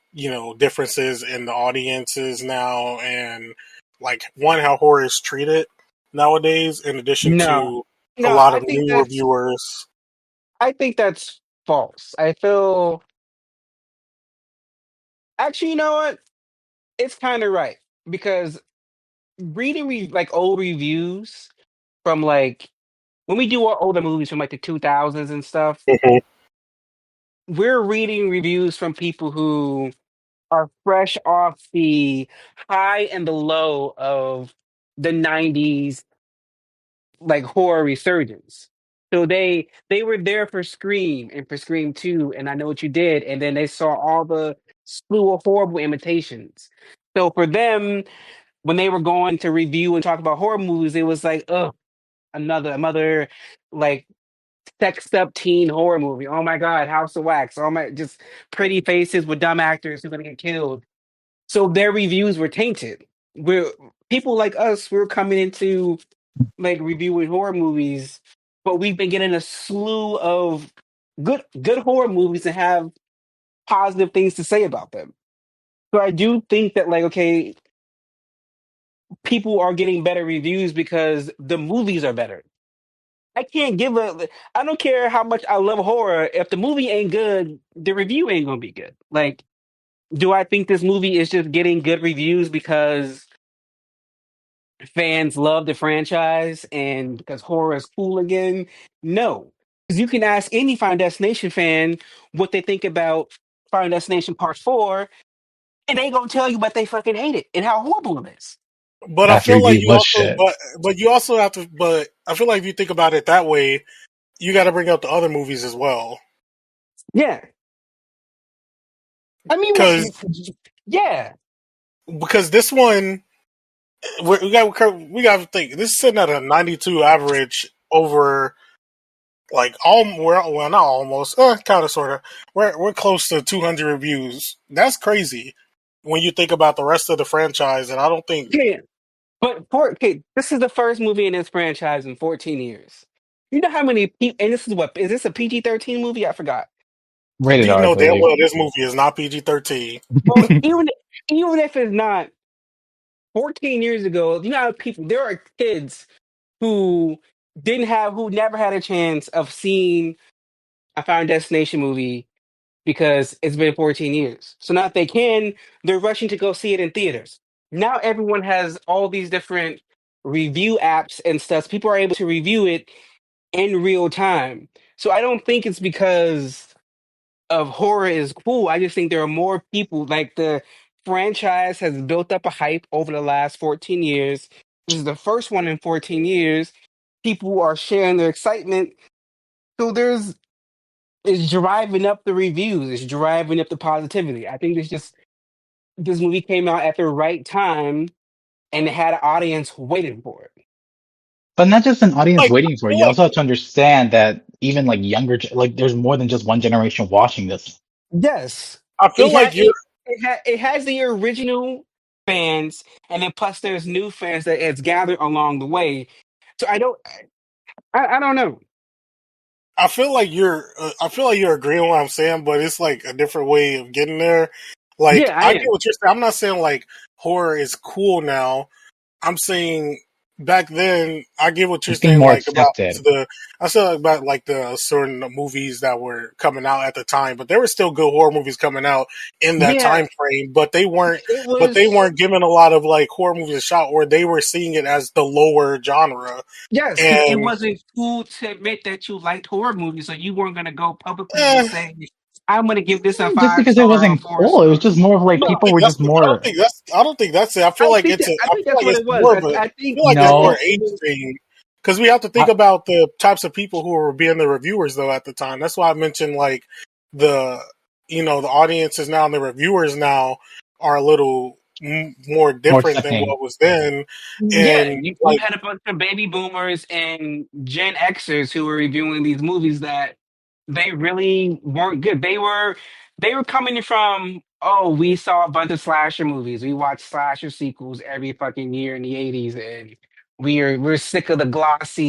Speaker 5: differences in the audiences now, and like one how horror is treated nowadays, in addition
Speaker 4: No,
Speaker 5: to a
Speaker 4: no.
Speaker 5: lot of new reviewers.
Speaker 4: I think that's false. I feel actually, you know what? It's kind of right because reading like old reviews from like when we do our older movies from like the 2000s and stuff,
Speaker 5: Mhm.
Speaker 4: we're reading reviews from people who are fresh off the high and the low of the 90s like horror resurgence. So they were there for Scream and for Scream 2 and I Know What You Did, and then they saw all the slew of horrible imitations. So for them, when they were going to review and talk about horror movies, it was like, ugh, another like sexed up teen horror movie. Oh my god, House of Wax. Oh my, just pretty faces with dumb actors who are gonna get killed. So their reviews were tainted. We're people like us. We're coming into like reviewing horror movies, but we've been getting a slew of good horror movies and have positive things to say about them. So I do think that like okay, people are getting better reviews because the movies are better. I can't give a. I don't care how much I love horror. If the movie ain't good, the review ain't gonna be good. Like, do I think this movie is just getting good reviews because fans love the franchise and because horror is cool again? No, because you can ask any Final Destination fan what they think about Final Destination Part Four, and they gonna tell you what they fucking hate it and how horrible it is.
Speaker 5: But I
Speaker 6: That
Speaker 5: feel like
Speaker 6: review
Speaker 5: you
Speaker 6: was
Speaker 5: also,
Speaker 6: shit.
Speaker 5: but you also have to. But I feel like if you think about it that way, you got to bring up the other movies as well,
Speaker 4: Yeah, I mean, what?
Speaker 5: because
Speaker 4: Yeah,
Speaker 5: this one we got to think this is sitting at a 92 average over like well not almost kind of sort of we're close to 200 reviews. That's crazy when you think about the rest of the franchise, and I don't think.
Speaker 4: yeah. But okay, this is the first movie in this franchise in 14 years. You know how many people? And this is what is this a PG-13 movie? I forgot.
Speaker 6: Rated
Speaker 5: You
Speaker 6: R, I
Speaker 5: know damn
Speaker 6: believe.
Speaker 5: well this movie is not PG-13.
Speaker 4: Well, even if it's not 14 years ago, you know how people there are kids who who never had a chance of seeing a Final Destination movie because it's been 14 years. So now if they can, they're rushing to go see it in theaters. Now everyone has all these different review apps and stuff. People are able to review it in real time. So I don't think it's because of horror is cool. I just think there are more people like the franchise has built up a hype over the last 14 years. This is the first one in 14 years. People are sharing their excitement. So it's driving up the reviews. It's driving up the positivity. I think it's just this movie came out at the right time and it had an audience waiting for it.
Speaker 6: But not just an audience
Speaker 5: Like
Speaker 6: waiting for it. You also have to understand that even like like there's more than just one generation watching this.
Speaker 4: Yes,
Speaker 5: I
Speaker 4: it
Speaker 5: feel
Speaker 4: had
Speaker 5: like you're.
Speaker 4: it has the original fans, and then plus there's new fans that it's gathered along the way. So I don't know.
Speaker 5: I feel like you're. I feel like you're agreeing with what I'm saying, but it's like a different way of getting there. Like
Speaker 4: Yeah, I
Speaker 5: I get
Speaker 4: am.
Speaker 5: what you're saying. I'm not saying like horror is cool now. I'm saying back then, I get what you're
Speaker 6: It's being
Speaker 5: saying.
Speaker 6: more
Speaker 5: Like about
Speaker 6: accepted.
Speaker 5: I said about like the certain movies that were coming out at the time, but there were still good horror movies coming out in that
Speaker 4: Yeah,
Speaker 5: time frame. But they weren't.
Speaker 4: it
Speaker 5: But they
Speaker 4: was
Speaker 5: weren't given a lot of like horror movies a shot, or they were seeing it as the lower genre.
Speaker 4: yes, because it
Speaker 5: And
Speaker 4: wasn't cool to admit that you liked horror movies, so you weren't gonna go publicly and
Speaker 5: eh,
Speaker 4: say, "I'm gonna give this a
Speaker 6: Just
Speaker 4: five
Speaker 6: because it
Speaker 4: star or a
Speaker 6: wasn't
Speaker 4: four
Speaker 6: cool, it was
Speaker 4: star."
Speaker 6: just more of like
Speaker 5: I don't
Speaker 6: people
Speaker 5: think
Speaker 6: were
Speaker 5: that's.
Speaker 6: just more.
Speaker 5: I don't think that's it. I feel like it's.
Speaker 4: I
Speaker 5: I
Speaker 4: think
Speaker 5: feel
Speaker 4: that's
Speaker 5: like
Speaker 4: what
Speaker 5: it's
Speaker 4: it was.
Speaker 5: more of a.
Speaker 4: I
Speaker 5: I
Speaker 4: think
Speaker 5: feel like it's more
Speaker 6: No,
Speaker 5: age thing because we have to think
Speaker 6: I,
Speaker 5: about the types of people who were being the reviewers though at the time. That's why I mentioned like the the audiences now and the reviewers now are a little more
Speaker 6: More
Speaker 5: different than
Speaker 6: accepting.
Speaker 5: what was then.
Speaker 4: Yeah,
Speaker 5: And
Speaker 4: you
Speaker 5: like
Speaker 4: had a bunch of baby boomers and Gen Xers who were reviewing these movies that they really weren't good. They were coming from, oh, we saw a bunch of slasher movies. We watched slasher sequels every fucking year in the 80s, and we're sick of the glossy,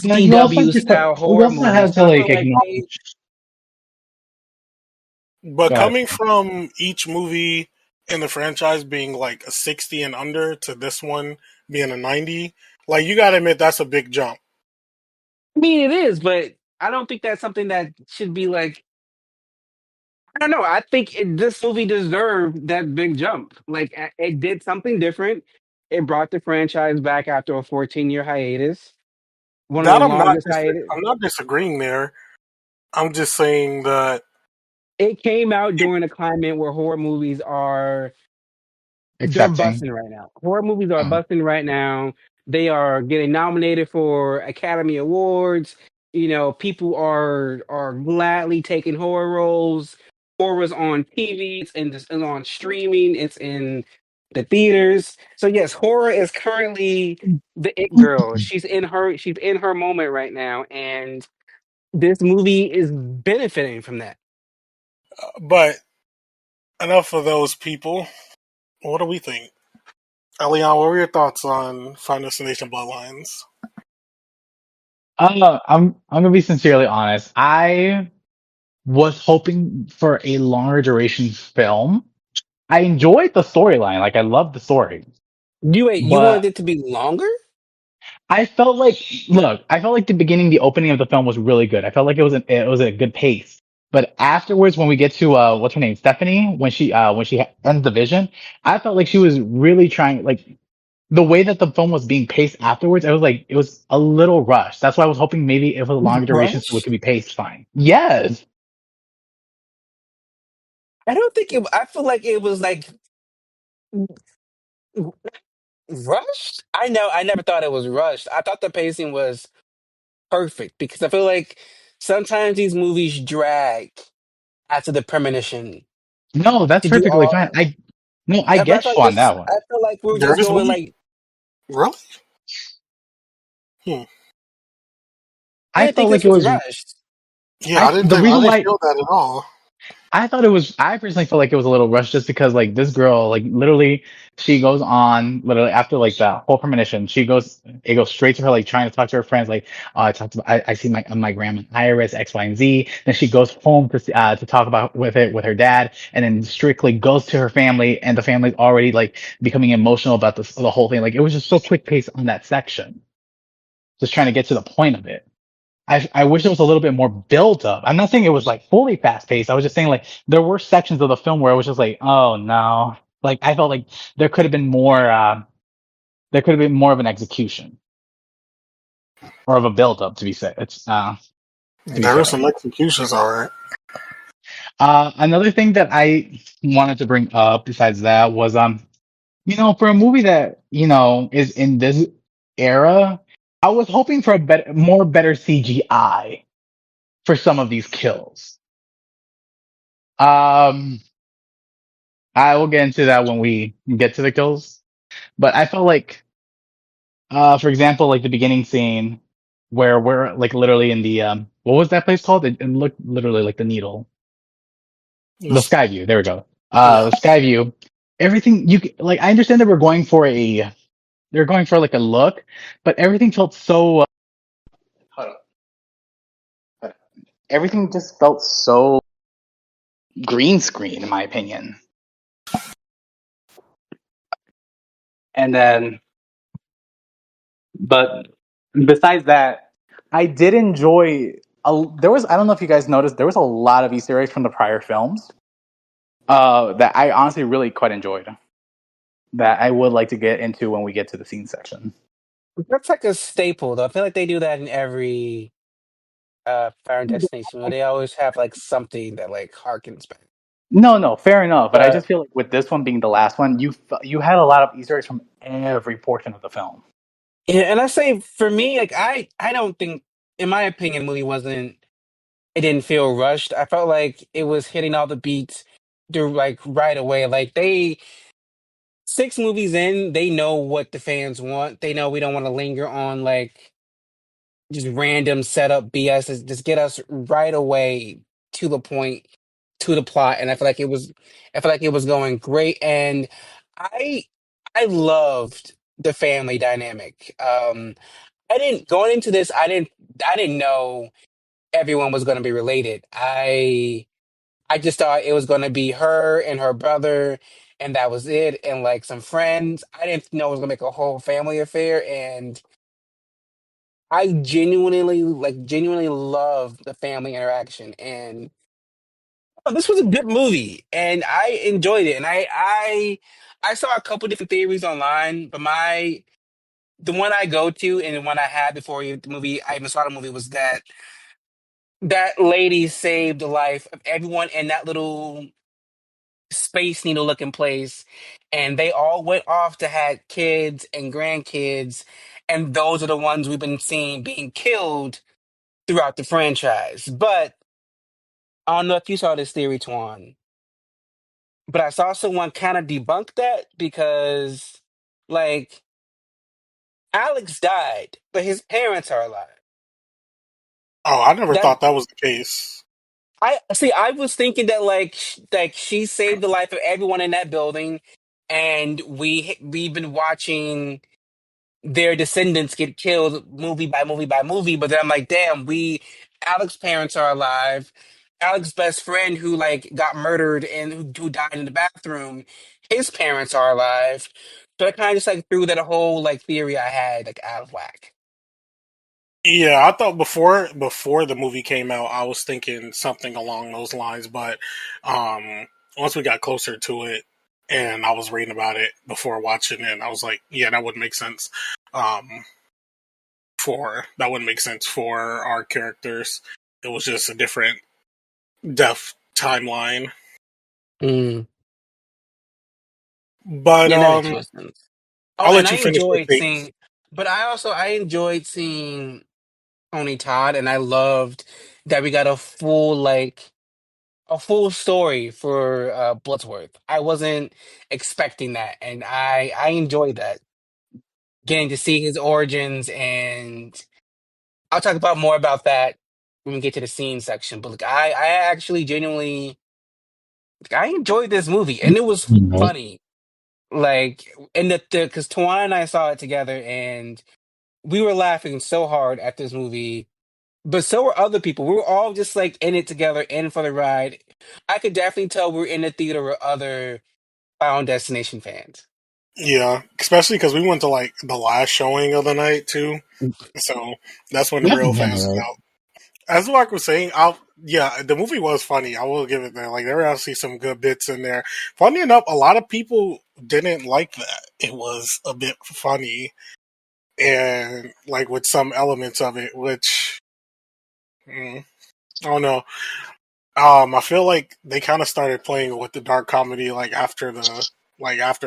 Speaker 6: Yeah, you also have
Speaker 4: CW
Speaker 6: to,
Speaker 4: style
Speaker 6: you
Speaker 4: horror
Speaker 6: also
Speaker 4: movies.
Speaker 6: have
Speaker 4: So
Speaker 6: to
Speaker 4: I feel
Speaker 6: like
Speaker 4: like they
Speaker 6: acknowledge.
Speaker 5: but
Speaker 6: Go ahead.
Speaker 5: coming from each movie in the franchise being like a 60 and under to this one being a 90, like you gotta admit that's a big jump.
Speaker 4: I mean, it is, but I don't think that's something that should be like. I don't know. I think this movie deserved that big jump. Like it did something different. It brought the franchise back after a 14-year hiatus, one of the
Speaker 5: That
Speaker 4: longest hiatus.
Speaker 5: I'm not disagreeing there. I'm just saying that
Speaker 4: It came out during a climate where horror movies are they're
Speaker 6: Accepting.
Speaker 4: busting right now. Horror movies are
Speaker 6: Um,
Speaker 4: busting right now. They are getting nominated for Academy Awards. People are gladly taking horror roles. Horror's on TV. It's on streaming. It's in the theaters. So yes, horror is currently the it girl. She's in her moment right now, and this movie is benefiting from that.
Speaker 5: but enough of those people. What do we think? Elian, what were your thoughts on Final Destination Bloodlines?
Speaker 6: I'm gonna be sincerely honest. I was hoping for a longer duration film. I enjoyed the storyline, like I loved the story,
Speaker 4: You wanted
Speaker 6: but
Speaker 4: it to be longer?
Speaker 6: I felt like, look, I felt like the opening of the film was really good. I felt like it was a good pace. But afterwards, when we get to what's her name, Stephanie, when she ends the vision, I felt like she was really trying, like the way that the film was being paced afterwards. It was a little rushed. That's why I was hoping maybe if it was a longer duration, so it
Speaker 4: Rush?
Speaker 6: could be paced fine. Yes,
Speaker 4: I don't think it. I feel like it was like rushed. I know. I never thought it was rushed. I thought the pacing was perfect because I feel like sometimes these movies drag after the premonition
Speaker 6: no, that's
Speaker 4: to do
Speaker 6: perfectly fine.
Speaker 4: all.
Speaker 6: I
Speaker 4: But I
Speaker 6: get
Speaker 4: feel
Speaker 6: you
Speaker 4: like
Speaker 6: on
Speaker 4: this.
Speaker 6: that
Speaker 4: I
Speaker 6: one.
Speaker 4: feel like we're just
Speaker 5: There's
Speaker 4: going
Speaker 5: movie?
Speaker 4: like.
Speaker 5: Really? Hmm.
Speaker 4: I
Speaker 6: I
Speaker 4: didn't think
Speaker 6: felt like
Speaker 4: this
Speaker 6: it
Speaker 4: was
Speaker 6: was.
Speaker 4: rushed.
Speaker 5: Yeah,
Speaker 6: The
Speaker 5: I
Speaker 6: reason
Speaker 5: didn't
Speaker 6: why
Speaker 5: feel that at all.
Speaker 6: I personally felt like it was a little rushed just because like this girl, like literally she goes on literally after like the whole premonition, it goes straight to her, like trying to talk to her friends, like, I see my grandma Iris, X, Y, and Z. Then she goes home to talk about with her dad, and then strictly goes to her family, and the family's already like becoming emotional about the whole thing. Like it was just so quick paced on that section, just trying to get to the point of it. I wish there was a little bit more build up. I'm not saying it was like fully fast paced. I was just saying like there were sections of the film where it was just like, oh no. Like I felt like there could have been more there could have been more of an execution or of a build up to be said. It's to be
Speaker 5: There were
Speaker 6: fair.
Speaker 5: some executions, all right.
Speaker 6: Another thing that I wanted to bring up besides that was for a movie that, is in this era, I was hoping for a better CGI for some of these kills. Um I will get into that when we get to the kills. But I felt like, for example, like the beginning scene where we're like literally in the what was that place called? It looked literally like the Needle, the
Speaker 5: Just,
Speaker 6: Skyview. There we go.
Speaker 5: yeah.
Speaker 6: The Skyview. Everything like I understand that they're going for like a look, but everything felt so. Hold on. Everything just felt so green screen, in my opinion. And then But besides that, I did enjoy. There was, I don't know if you guys noticed, there was a lot of Easter eggs from the prior films that I honestly really quite enjoyed. That I would like to get into when we get to the scene section.
Speaker 4: That's like a staple, though. I feel like they do that in every Fire Destination. Where they always have like something that like harkens back.
Speaker 6: No, no, fair enough. But I
Speaker 4: But
Speaker 6: just feel like with this one being the last one, you had a lot of Easter eggs from every portion of the film.
Speaker 4: yeah, and I say for me, like I don't think, in my opinion, the movie wasn't. It didn't feel rushed. I felt like it was hitting all the beats. they're like right away. Like they 6 movies in, they know what the fans want. They know we don't want to linger on like just random setup BS. Just get us right away to the point, to the plot. And I feel like it was going great. And I, I loved the family dynamic. I didn't going into this. I didn't know everyone was going to be related. I just thought it was going to be her and her brother, and that was it, and like some friends. I didn't know it was going to make a whole family affair, and I genuinely love the family interaction. And this was a good movie, and I enjoyed it. And I saw a couple different theories online, but the one I go to and the one I had before the movie I even saw the movie was that that lady saved the life of everyone in that little Space Needle looking place, and they all went off to have kids and grandkids, and those are the ones we've been seeing being killed throughout the franchise. But I don't know if you saw this theory, Twan, but I saw someone kind of debunk that because, like, Alex died, but his parents are alive.
Speaker 5: Oh, I never
Speaker 4: That
Speaker 5: thought that was the case.
Speaker 4: I see. I was thinking that like she saved the life of everyone in that building, and we've been watching their descendants get killed movie by movie by movie. But then I'm like, damn, Alex's parents are alive. Alex's best friend who like got murdered and who died in the bathroom, his parents are alive. So I kind of just like threw that whole like theory I had like out of whack.
Speaker 5: Yeah, I thought before the movie came out, I was thinking something along those lines, but once we got closer to it and I was reading about it before watching it, I was like, yeah, that wouldn't make sense. Um, for that wouldn't make sense for our characters. It was just a different death timeline.
Speaker 4: Mm.
Speaker 5: But
Speaker 4: Yeah, that makes more sense. Oh,
Speaker 5: I'll
Speaker 4: and
Speaker 5: let
Speaker 4: I
Speaker 5: you finish your
Speaker 4: enjoyed
Speaker 5: take.
Speaker 4: seeing, but I enjoyed seeing Tony Todd, and I loved that we got a full story for Bloodsworth. I wasn't expecting that, and I enjoyed that, getting to see his origins, and I'll talk about more about that when we get to the scene section. But like, I actually genuinely like, I enjoyed this movie, and it was
Speaker 6: Right.
Speaker 4: funny. Like, and the because Tawana and I saw it together, and we were laughing so hard at this movie. But so were other people. We were all just like in it together, in for the ride. I could definitely tell we were in the theater with other Final Destination fans.
Speaker 5: Yeah, especially because we went to like the last showing of the night too, so that's when the
Speaker 6: Yeah,
Speaker 5: real
Speaker 6: yeah,
Speaker 5: fans was
Speaker 6: right.
Speaker 5: out. As Mark was saying, I'll yeah, the movie was funny. I will give it that. Like there were actually some good bits in there. Funny enough, a lot of people didn't like that. It was a bit funny and like with some elements of it, which I don't know. I feel like they kind of started playing with the dark comedy like after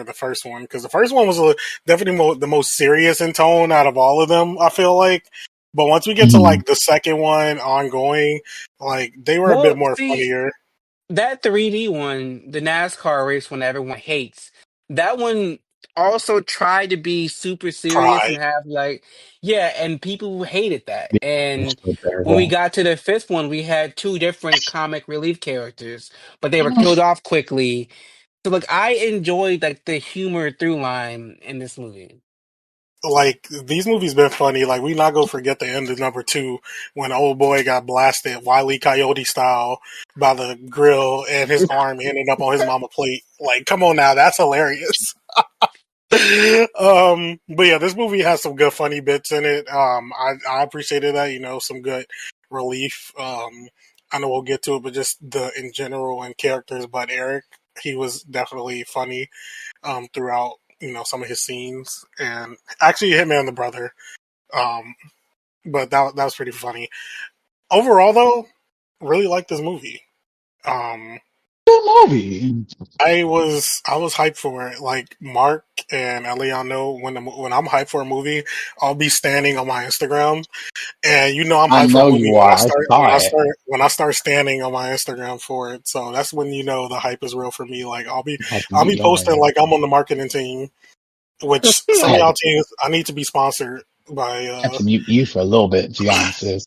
Speaker 5: the first one because the first one was definitely the most serious in tone out of all of them. I feel like, but once we get to
Speaker 6: Mhm.
Speaker 5: like the second one ongoing, like they were a bit
Speaker 4: Well,
Speaker 5: more
Speaker 4: see,
Speaker 5: funnier.
Speaker 4: that 3D one, the NASCAR race one everyone hates, that one also tried to be super serious and
Speaker 5: Pride,
Speaker 4: have like, yeah, and people hated that.
Speaker 6: Yeah, it's
Speaker 4: And
Speaker 6: so
Speaker 4: when we
Speaker 6: terrible.
Speaker 4: got to the fifth one, we had two different comic relief characters, but they were killed off quickly. So like I enjoyed like the humor through line in this movie.
Speaker 5: like these movies been funny. Like we not gonna forget the end of number two when old boy got blasted Wile E. Coyote style by the grill and his arm ended up on his mama plate. Like, come on now, that's hilarious. But yeah, this movie has some good funny bits in it. I appreciated that. You know, some good relief. I know we'll get to it, but just the in general and characters. But Eric, he was definitely funny throughout. You know, some of his scenes, and actually Hitman the brother. Um, but that was pretty funny. Overall, though, really like this movie. Um,
Speaker 6: Good movie.
Speaker 5: I was hyped for it. Like Mark and Elian know when I'm hyped for a movie, I'll be standing on my Instagram, and you know I'm
Speaker 6: I
Speaker 5: hyped for a
Speaker 6: know
Speaker 5: movie
Speaker 6: you are. I saw it.
Speaker 5: when I start standing on my Instagram for it. So that's when you know the hype is real for me. Like
Speaker 6: Had to
Speaker 5: I'll
Speaker 6: mute
Speaker 5: be
Speaker 6: your
Speaker 5: posting
Speaker 6: ass.
Speaker 5: like I'm on the marketing team, which
Speaker 6: I
Speaker 5: some of
Speaker 6: had
Speaker 5: y'all teams I need to be sponsored by.
Speaker 6: had to mute you for a little bit, to be honest. Sis.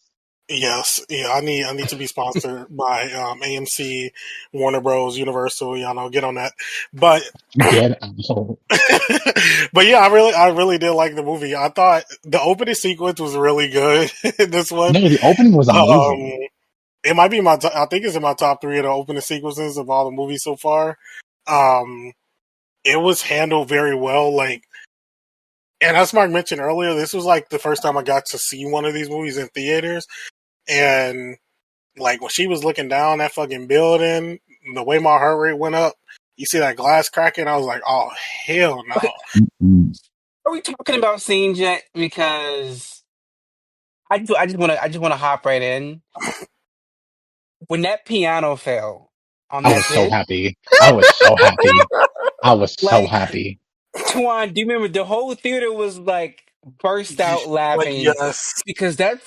Speaker 5: Yes, yeah, I need to be sponsored by AMC, Warner Bros, Universal. Y'all know, get on that. But
Speaker 6: Get out.
Speaker 5: but yeah, I really did like the movie. I thought the opening sequence was really good. This one,
Speaker 6: No, the opening was
Speaker 5: um,
Speaker 6: amazing.
Speaker 5: it might be I think it's in my top three of the opening sequences of all the movies so far. Um, it was handled very well. Like, and as Mark mentioned earlier, this was like the first time I got to see one of these movies in theaters, and like when she was looking down that fucking building, the way my heart rate went up, you see that glass cracking, I was like, oh hell no.
Speaker 4: Okay,
Speaker 6: Mm-mm.
Speaker 4: are we talking about scenes yet? Because I just want to hop right in. When that piano fell on
Speaker 6: I
Speaker 4: that
Speaker 6: was so
Speaker 4: kid,
Speaker 6: happy. I was so happy. I was so
Speaker 4: like
Speaker 6: happy.
Speaker 4: Tuan, do you remember the whole theater was like burst out
Speaker 5: Like
Speaker 4: laughing
Speaker 5: yes,
Speaker 4: because that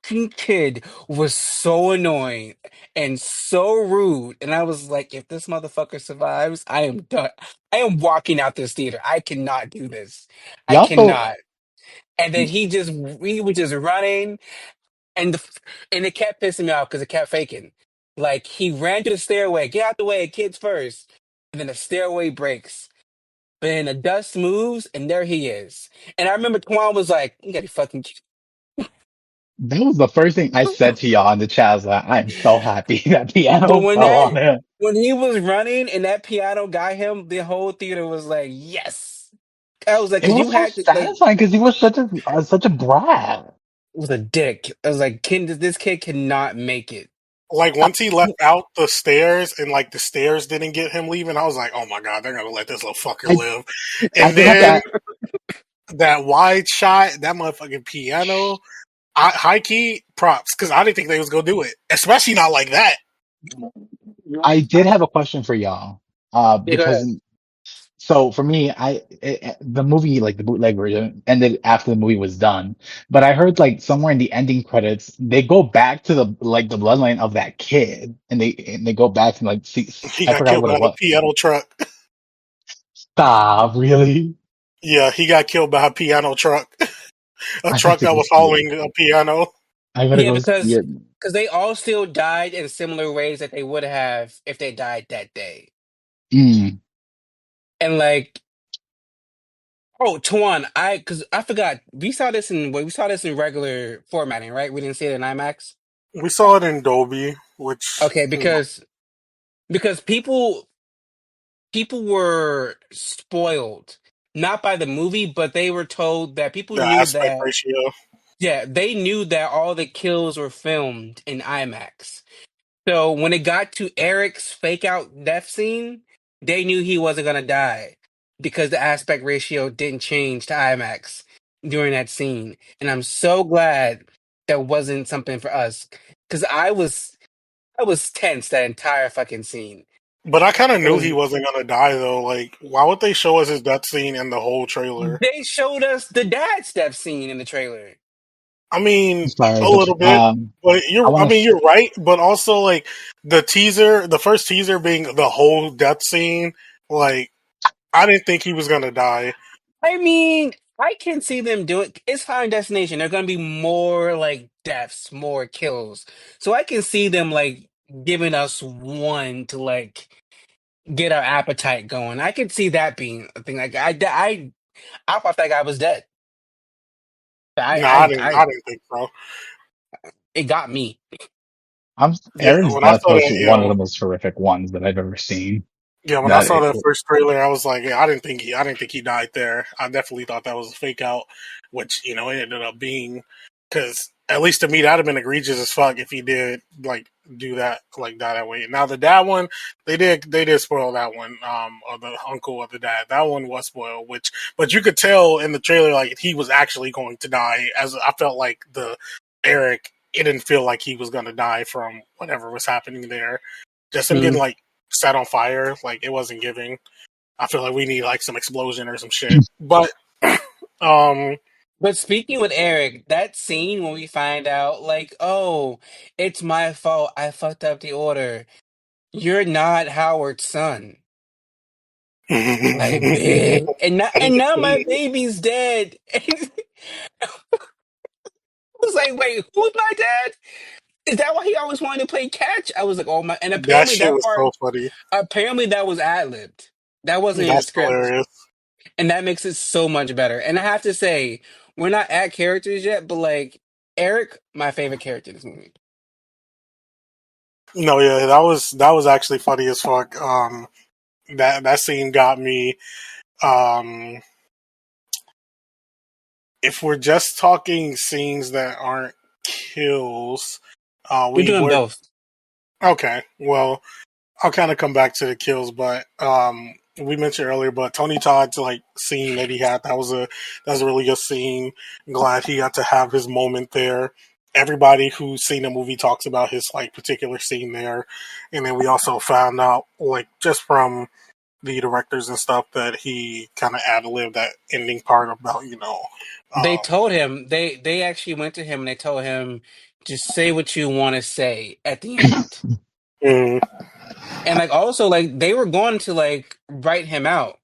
Speaker 4: fucking kid was so annoying and so rude. And I was like, if this motherfucker survives, I am done. I am walking out this theater. I cannot do this. I
Speaker 6: Y'all thought
Speaker 4: cannot. And then he was just running, and and it kept pissing me off because it kept faking. Like he ran to the stairway, get out the way, kids first, and then the stairway breaks. But then the dust moves, and there he is. And I remember Twan was like, "You gotta be fucking."
Speaker 6: that was the first thing I said to y'all in the chat. I was like, I'm so happy that
Speaker 4: But
Speaker 6: piano fell on him.
Speaker 4: when he was running and that piano got him, the whole theater was like, "Yes." I was like,
Speaker 6: It
Speaker 4: "Cause
Speaker 6: was
Speaker 4: you
Speaker 6: so
Speaker 4: had to like."
Speaker 6: satisfying because he was such a brat.
Speaker 4: Was a dick. I was like, this kid cannot make it."
Speaker 5: like once he left out the stairs and like the stairs didn't get him leaving, I was like, oh my god, they're gonna let this little fucker
Speaker 6: I
Speaker 5: live.
Speaker 6: I
Speaker 5: And
Speaker 6: forgot
Speaker 5: then
Speaker 6: that.
Speaker 5: that wide shot, that motherfucking piano, high key props because I didn't think they was gonna do it, especially not like that.
Speaker 6: I did have a question for y'all.
Speaker 4: Yeah, go
Speaker 6: Because
Speaker 4: ahead.
Speaker 6: so for me, the movie, like the bootleg version, ended after the movie was done. But I heard like somewhere in the ending credits, they go back to the bloodline of that kid, and they go back and like see.
Speaker 5: He
Speaker 6: I
Speaker 5: got
Speaker 6: forgot
Speaker 5: killed
Speaker 6: what
Speaker 5: by
Speaker 6: it
Speaker 5: a
Speaker 6: was.
Speaker 5: piano truck.
Speaker 6: Stop, really?
Speaker 5: Yeah, he got killed by a piano truck, a
Speaker 6: I have
Speaker 5: truck
Speaker 6: to
Speaker 5: that
Speaker 6: go
Speaker 5: was
Speaker 6: see it.
Speaker 5: hauling a piano.
Speaker 6: I gotta
Speaker 4: Yeah,
Speaker 6: go see it.
Speaker 4: because they all still died in similar ways that they would have if they died that day.
Speaker 6: Mm,
Speaker 4: And like, oh, Tuan, because I forgot we saw this in regular formatting, right? We didn't see it in IMAX.
Speaker 5: We saw it in Dolby, which
Speaker 4: Okay, because people were spoiled not by the movie, but they were told that people
Speaker 5: the
Speaker 4: knew
Speaker 5: aspect
Speaker 4: that
Speaker 5: ratio.
Speaker 4: yeah, they knew that all the kills were filmed in IMAX. So when it got to Eric's fake out death scene, they knew he wasn't gonna die because the aspect ratio didn't change to IMAX during that scene. And I'm so glad that wasn't something for us because I was tense that entire fucking scene.
Speaker 5: But I kind of
Speaker 4: It
Speaker 5: knew
Speaker 4: was
Speaker 5: he wasn't gonna die though. Like, why would they show us his death scene in the whole trailer?
Speaker 4: they showed us the dad step scene in the trailer.
Speaker 5: I mean,
Speaker 6: sorry,
Speaker 5: a
Speaker 6: but
Speaker 5: little bit, but
Speaker 6: I
Speaker 5: I
Speaker 6: want
Speaker 5: mean,
Speaker 6: to.
Speaker 5: you're right. But also, like the first teaser being the whole death scene. Like, I didn't think he was gonna die.
Speaker 4: I mean, I can see them doing it's Final Destination. There are gonna be more like deaths, more kills. So I can see them like giving us one to like get our appetite going. I could see that being a thing. Like I thought that guy was dead.
Speaker 5: No, I didn't think so.
Speaker 4: It got me.
Speaker 5: Yeah,
Speaker 6: Eric's
Speaker 5: when I
Speaker 6: death
Speaker 5: saw
Speaker 6: was
Speaker 5: that,
Speaker 6: one of the most horrific ones that I've ever seen.
Speaker 5: yeah, when I
Speaker 6: That
Speaker 5: saw
Speaker 6: it,
Speaker 5: that first trailer, I was like, yeah, I didn't think he died there. I definitely thought that was a fake out, which it ended up being, because at least to me that'd have been egregious as fuck if he did like do that, like die that way. Now the dad one, they did spoil that one, or the uncle of the dad. That one was spoiled, which but you could tell in the trailer like he was actually going to die. As I felt like the Eric, it didn't feel like he was going to die from whatever was happening there. Just him getting
Speaker 4: Mm.
Speaker 5: like set on fire. Like it wasn't giving. I feel like we need like some explosion or some shit. But um,
Speaker 4: But speaking with Eric, that scene when we find out, like, oh, it's my fault. I fucked up the order. You're not Howard's son. Like, bitch. And now my baby's dead. I was like, wait, who's my dad? Is that why he always wanted to play catch? I was like, oh my, and
Speaker 5: that
Speaker 4: apparently
Speaker 5: shit
Speaker 4: that
Speaker 5: was
Speaker 4: part,
Speaker 5: so funny.
Speaker 4: apparently that was ad-libbed. That wasn't in the
Speaker 5: That's
Speaker 4: script.
Speaker 5: hilarious.
Speaker 4: And that makes it so much better. And I have to say, we're not at characters yet, but like Eric, my favorite character in this movie.
Speaker 5: No, yeah, that was actually funny as fuck. That scene got me. Um, if we're just talking scenes that aren't kills,
Speaker 4: We're
Speaker 5: we
Speaker 4: doing
Speaker 5: were
Speaker 4: both.
Speaker 5: okay. Well, I'll kind of come back to the kills, but we mentioned earlier, but Tony Todd's like scene that he had that was a really good scene. I'm glad he got to have his moment there. Everybody who's seen the movie talks about his like particular scene there, and then we also found out like just from the directors and stuff that he kind of ad-libbed that ending part about
Speaker 4: They
Speaker 5: um,
Speaker 4: told him they actually went to him and they told him just say what you want to say at the end.
Speaker 5: mm,
Speaker 4: And like also like they were going to like write him out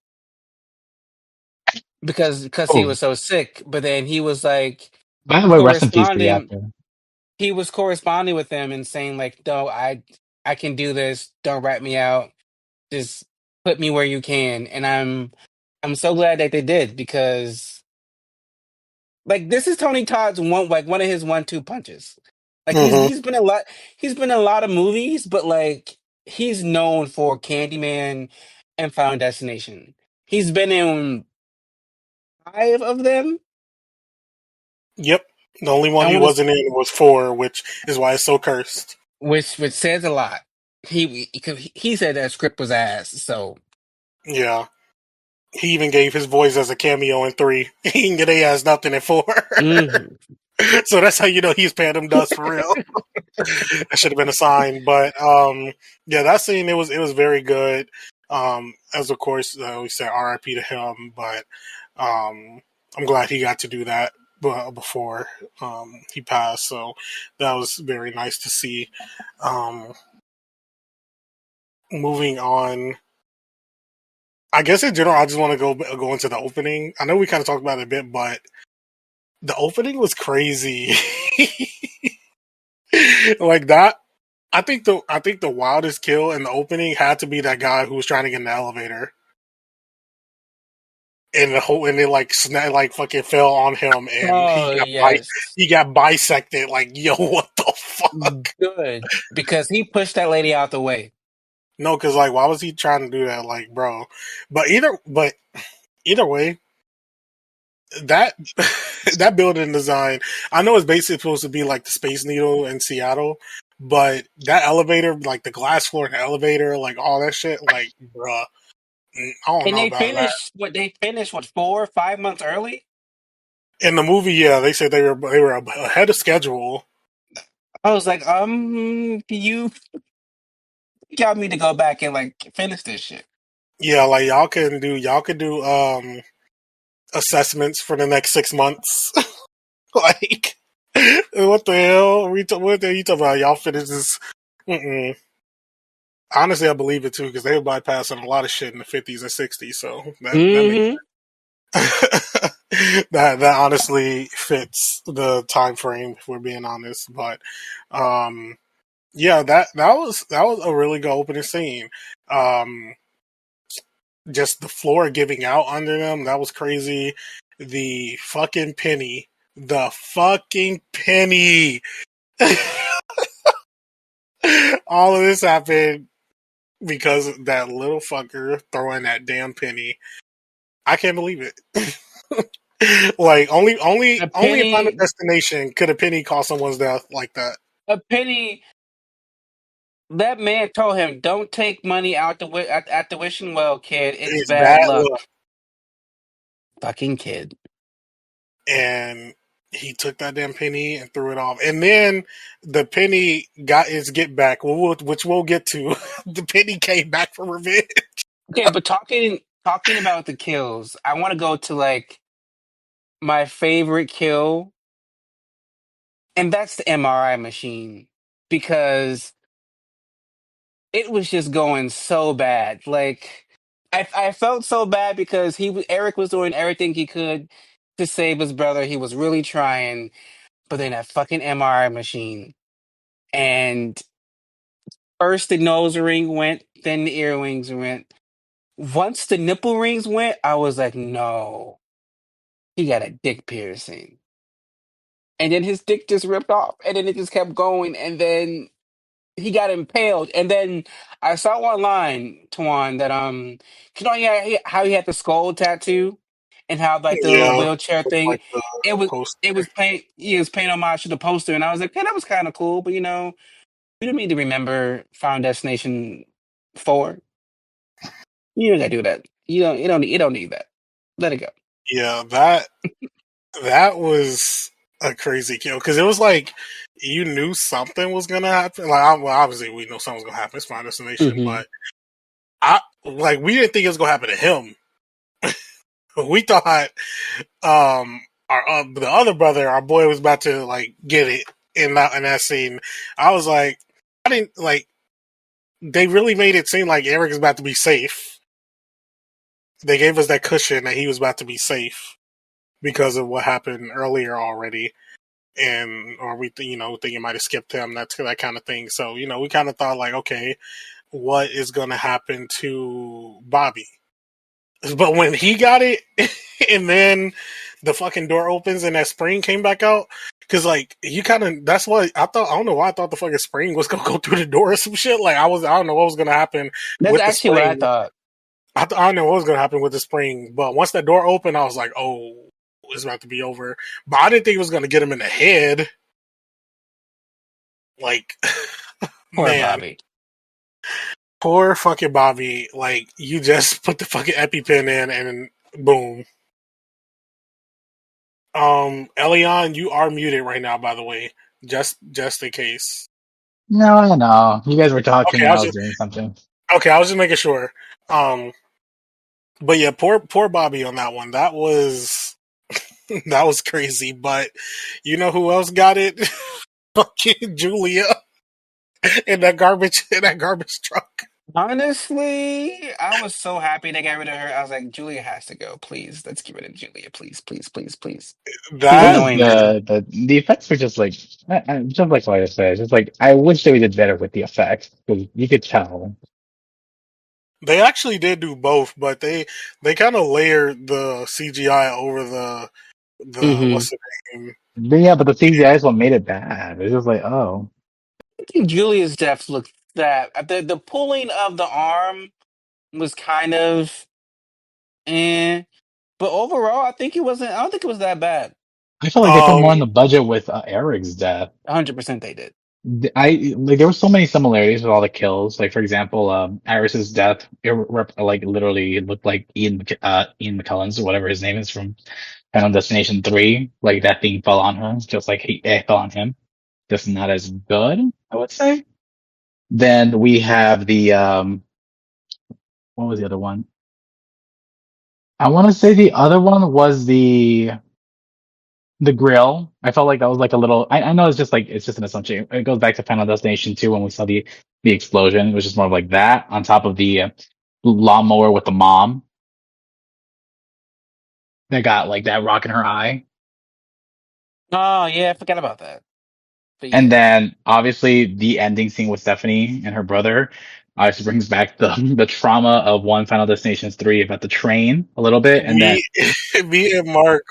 Speaker 4: because he
Speaker 6: Oh,
Speaker 4: was so sick, but then he was like
Speaker 6: by the way, rest in peace to the
Speaker 4: corresponding
Speaker 6: actor.
Speaker 4: he was corresponding with them and saying like, no, I can do this. Don't write me out. Just put me where you can. And I'm so glad that they did because like this is Tony Todd's one of his 1-2 punches. Like
Speaker 5: hmm
Speaker 4: he's been in a lot of movies, but like he's known for Candyman and Final Destination. He's been in 5 of them.
Speaker 5: Yep. The only one
Speaker 4: I
Speaker 5: he
Speaker 4: want to
Speaker 5: wasn't in was 4, which is why it's so cursed.
Speaker 4: which says a lot. He said that script was ass. So
Speaker 5: Yeah. He even gave his voice as a cameo in 3. He didn't get a ass nothing in 4.
Speaker 4: mhm.
Speaker 5: So that's how you know he's paying him dust for real. That should have been a sign. But yeah, that scene it was very good. As of course we said R.I.P. to him, but I'm glad he got to do that before he passed. So that was very nice to see. Um, moving on, I guess in general, I just want to go into the opening. I know we kind of talked about it a bit, but the opening was crazy. Like that. I think the wildest kill in the opening had to be that guy who was trying to get in the elevator. And it like like fucking fell on him and
Speaker 4: Oh yes,
Speaker 5: he got bisected. Like, yo, what the fuck?
Speaker 4: good because he pushed that lady out the way.
Speaker 5: No, because like, why was he trying to do that? Like, bro. But either way, that that building design, I know it's basically supposed to be like the Space Needle in Seattle, but that elevator, like the glass floor in the elevator, like all that shit, like, bruh, I don't
Speaker 4: And
Speaker 5: know about that.
Speaker 4: they finished what 4 or 5 months early.
Speaker 5: In the movie, yeah, they said they were ahead of schedule.
Speaker 4: I was like, you got me to go back and like finish this shit.
Speaker 5: Yeah, like y'all could do assessments for the next 6 months. Like, what the hell? What the hell you talking about? Y'all finish this? Mm-mm. Honestly, I believe it too because they were bypassing a lot of shit in the 50s and 60s. So that makes
Speaker 4: Hmm.
Speaker 5: that honestly fits the time frame if we're being honest. But um, yeah, that was a really good opening scene. Um, just the floor giving out under them, that was crazy. The fucking penny. All of this happened because that little fucker throwing that damn penny. I can't believe it. Like
Speaker 4: A
Speaker 5: only in Final
Speaker 4: penny,
Speaker 5: Destination could a penny cause someone's death like that.
Speaker 4: a penny. That man told him, "Don't take money out at the wishing well, kid. It's
Speaker 5: It's
Speaker 4: bad
Speaker 5: bad luck.
Speaker 4: luck." Fucking kid.
Speaker 5: And he took that damn penny and threw it off. And then the penny got its get back, which we'll get to. The penny came back for revenge.
Speaker 4: Okay, but talking about the kills, I want to go to like my favorite kill, and that's the MRI machine because it was just going so bad. Like I felt so bad because Eric was doing everything he could to save his brother. He was really trying, but then that fucking MRI machine, and first the nose ring went, then the earrings went. Once the nipple rings went, I was like, no, he got a dick piercing. And then his dick just ripped off, and then it just kept going, and then he got impaled. And then I saw online, Tuan, that you know how he had the skull tattoo, and how like the little
Speaker 5: Yeah,
Speaker 4: wheelchair thing,
Speaker 5: like the
Speaker 4: it was
Speaker 5: poster.
Speaker 4: he was paying homage to the poster, and I was like, hey, that was kind of cool, but we don't need to remember Final Destination 4. You don't gotta do that. You don't need that. Let it go.
Speaker 5: Yeah, that was a crazy kill because it was like you knew something was gonna happen. Like, well, obviously we know something was gonna happen. It's Final Destination,
Speaker 4: Hmm.
Speaker 5: but we didn't think it was gonna happen to him. We thought our the other brother, our boy, was about to like get it in that scene. I was like, I didn't like. They really made it seem like Eric is about to be safe. They gave us that cushion that he was about to be safe because of what happened earlier already, or we think you might have skipped him. That's that kind of thing. So we kind of thought like, okay, what is going to happen to Bobby? But when he got it, and then the fucking door opens and that spring came back out, because like you kind of that's what I thought. I don't know why I thought the fucking spring was gonna go through the door or some shit. Like I don't know what was gonna happen
Speaker 4: That's
Speaker 5: with the
Speaker 4: actually what I
Speaker 5: spring.
Speaker 4: thought.
Speaker 5: I don't know what was gonna happen with the spring, but once that door opened, I was like, oh, it's about to be over. But I didn't think it was gonna get him in the head. Like,
Speaker 4: Poor
Speaker 5: man,
Speaker 4: Bobby.
Speaker 5: poor fucking Bobby. Like you just put the fucking EpiPen in and boom. Elion, you are muted right now, by the way. Just in case.
Speaker 6: No, no. You guys were talking
Speaker 5: Okay,
Speaker 6: and I was doing something.
Speaker 5: I was just making sure. But yeah, poor Bobby on that one. That was that was crazy. But you know who else got it? Fucking Julia in that garbage truck.
Speaker 4: Honestly, I was so happy they got rid of her. I was like, Julia has to go. Please, let's get rid of Julia. Please, please, please, please. She's
Speaker 6: It
Speaker 5: That
Speaker 6: was
Speaker 4: annoying now.
Speaker 6: good. The effects were just like, just like what I said. Just like I wish they did better with the effects because you could tell.
Speaker 5: they actually did do both, but they kind of layered the CGI over the
Speaker 4: Hmm.
Speaker 5: what's the name?
Speaker 6: But yeah, but the CGI is what made it bad. It's just like, oh,
Speaker 4: I think Julia's death looked that the pulling of the arm was kind of but overall, I think it wasn't. I don't think it was that bad.
Speaker 6: I felt like they put
Speaker 5: Um,
Speaker 6: more in the budget with Eric's death.
Speaker 4: 100% they did.
Speaker 6: I like there were so many similarities with all the kills. Like for example, Iris's death, like literally it looked like Ian McKellen's or whatever his name is from Final Destination 3. Like that thing fell on her, just like it fell on him. Just not as good, I would say. Then we have the what was the other one? I want to say the other one was the grill. I felt like that was like a little. I know it's just an assumption. It goes back to Final Destination 2 when we saw the explosion. It was just more of like that on top of the lawnmower with the mom that got like that rock in her eye,
Speaker 4: Oh yeah, I forgot about that. But
Speaker 6: and
Speaker 4: yeah,
Speaker 6: then obviously the ending scene with Stephanie and her brother. Obviously brings back the trauma of one Final Destination 3 about the train a little bit, and then
Speaker 5: me me and Mark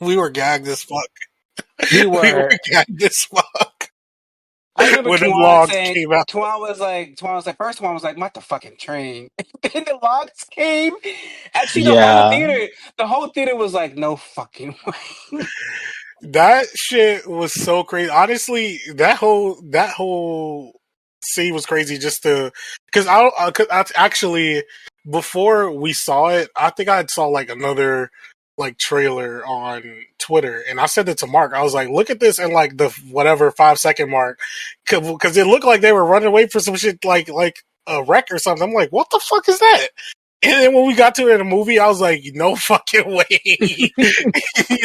Speaker 5: we were gagged as fuck.
Speaker 4: we
Speaker 5: We were
Speaker 4: were.
Speaker 5: gagged as fuck
Speaker 4: I remember
Speaker 5: when the
Speaker 4: Tuan
Speaker 5: logs
Speaker 4: saying,
Speaker 5: came out.
Speaker 4: first Tuan was like, not the fucking train. Then the logs came. Actually,
Speaker 6: yeah.
Speaker 4: the whole theater was like, no fucking way.
Speaker 5: That shit was so crazy. Honestly, that whole scene was crazy. Just to cause I actually before we saw it, I think I saw like another like trailer on Twitter, and I said it to Mark. I was like, "Look at this!" And like the whatever 5 second mark, because it looked like they were running away for some shit, like a wreck or something. I'm like, "What the fuck is that?" And then when we got to it in the movie, I was like, "No fucking way!"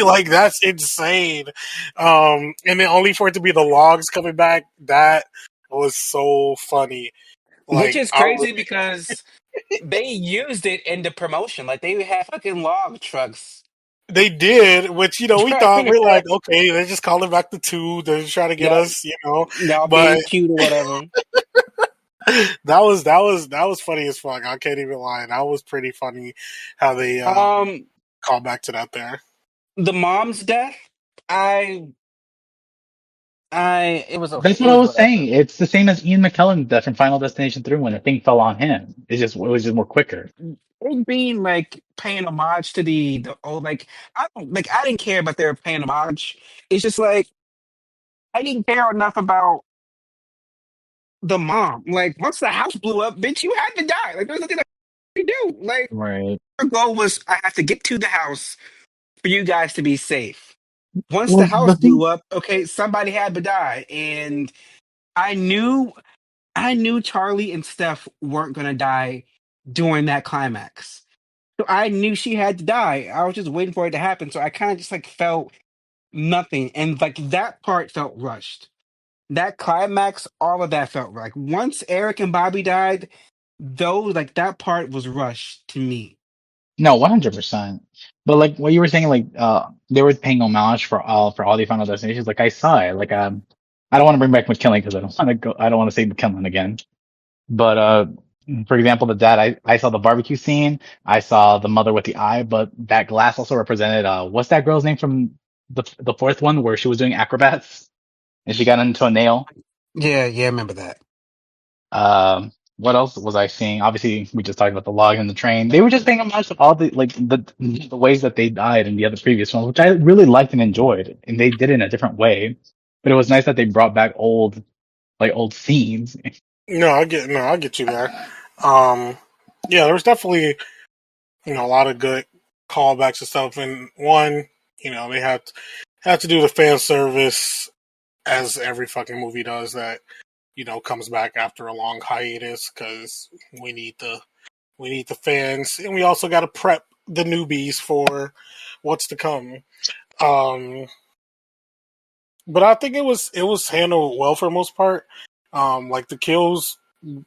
Speaker 5: Like that's insane. And then only for it to be the logs coming back, that was so funny.
Speaker 4: Which
Speaker 5: Like
Speaker 4: is crazy because they used it in the promotion. Like they had fucking log trucks
Speaker 5: they did, which we thought
Speaker 4: driving
Speaker 5: we're
Speaker 4: around.
Speaker 5: like, okay, they're just calling back the two. They're trying to get
Speaker 4: Y'all,
Speaker 5: us,
Speaker 4: y'all
Speaker 5: But
Speaker 4: being cute or whatever.
Speaker 5: that was funny as fuck. I can't even lie. That was pretty funny how they
Speaker 4: Um,
Speaker 5: called back to that there.
Speaker 4: the mom's death, I, it was
Speaker 6: That's
Speaker 4: it
Speaker 6: what I
Speaker 4: was
Speaker 6: was
Speaker 4: whatever.
Speaker 6: saying. It's the same as Ian McKellen's death from Final Destination 3 when the thing fell on him. It was just more quicker.
Speaker 4: It being like paying homage to the old I didn't care about their paying homage. It's just like I didn't care enough about the mom. Like once the house blew up, bitch, you had to die. Like there's nothing I could do. Like
Speaker 6: Right.
Speaker 4: her goal was I have to get to the house for you guys to be safe. Once the
Speaker 6: Well,
Speaker 4: house
Speaker 6: the
Speaker 4: blew
Speaker 6: thing,
Speaker 4: up, okay, somebody had to die, and I knew I knew Charlie and Steph weren't gonna die during that climax. So I knew she had to die. I was just waiting for it to happen. So I kind of just like felt nothing. And like that part felt rushed. That climax, all of that felt like once Eric and Bobby died, those like that part was rushed to me.
Speaker 6: no, 100%. But like what you were saying, like they were paying homage for all the Final Destinations. Like I saw it. Like I don't want to bring back McKinley because I don't want to say McKinley again. But for example, the dad, I saw the barbecue scene. I saw the mother with the eye, but that glass also represented what's that girl's name from the fourth one where she was doing acrobats and she got into a nail.
Speaker 4: Yeah, yeah, I remember that.
Speaker 6: What else was I seeing? Obviously, we just talked about the log and the train. They were just paying homage to all the like the ways that they died in the other previous ones, which I really liked and enjoyed, and they did it in a different way. But it was nice that they brought back old scenes.
Speaker 5: No, I get you there. Um, yeah, there was definitely a lot of good callbacks and stuff. And one, they had to do the fan service as every fucking movie does that comes back after a long hiatus because we need the fans, and we also got to prep the newbies for what's to come. Um, but I think it was handled well for the most part. Like the kills,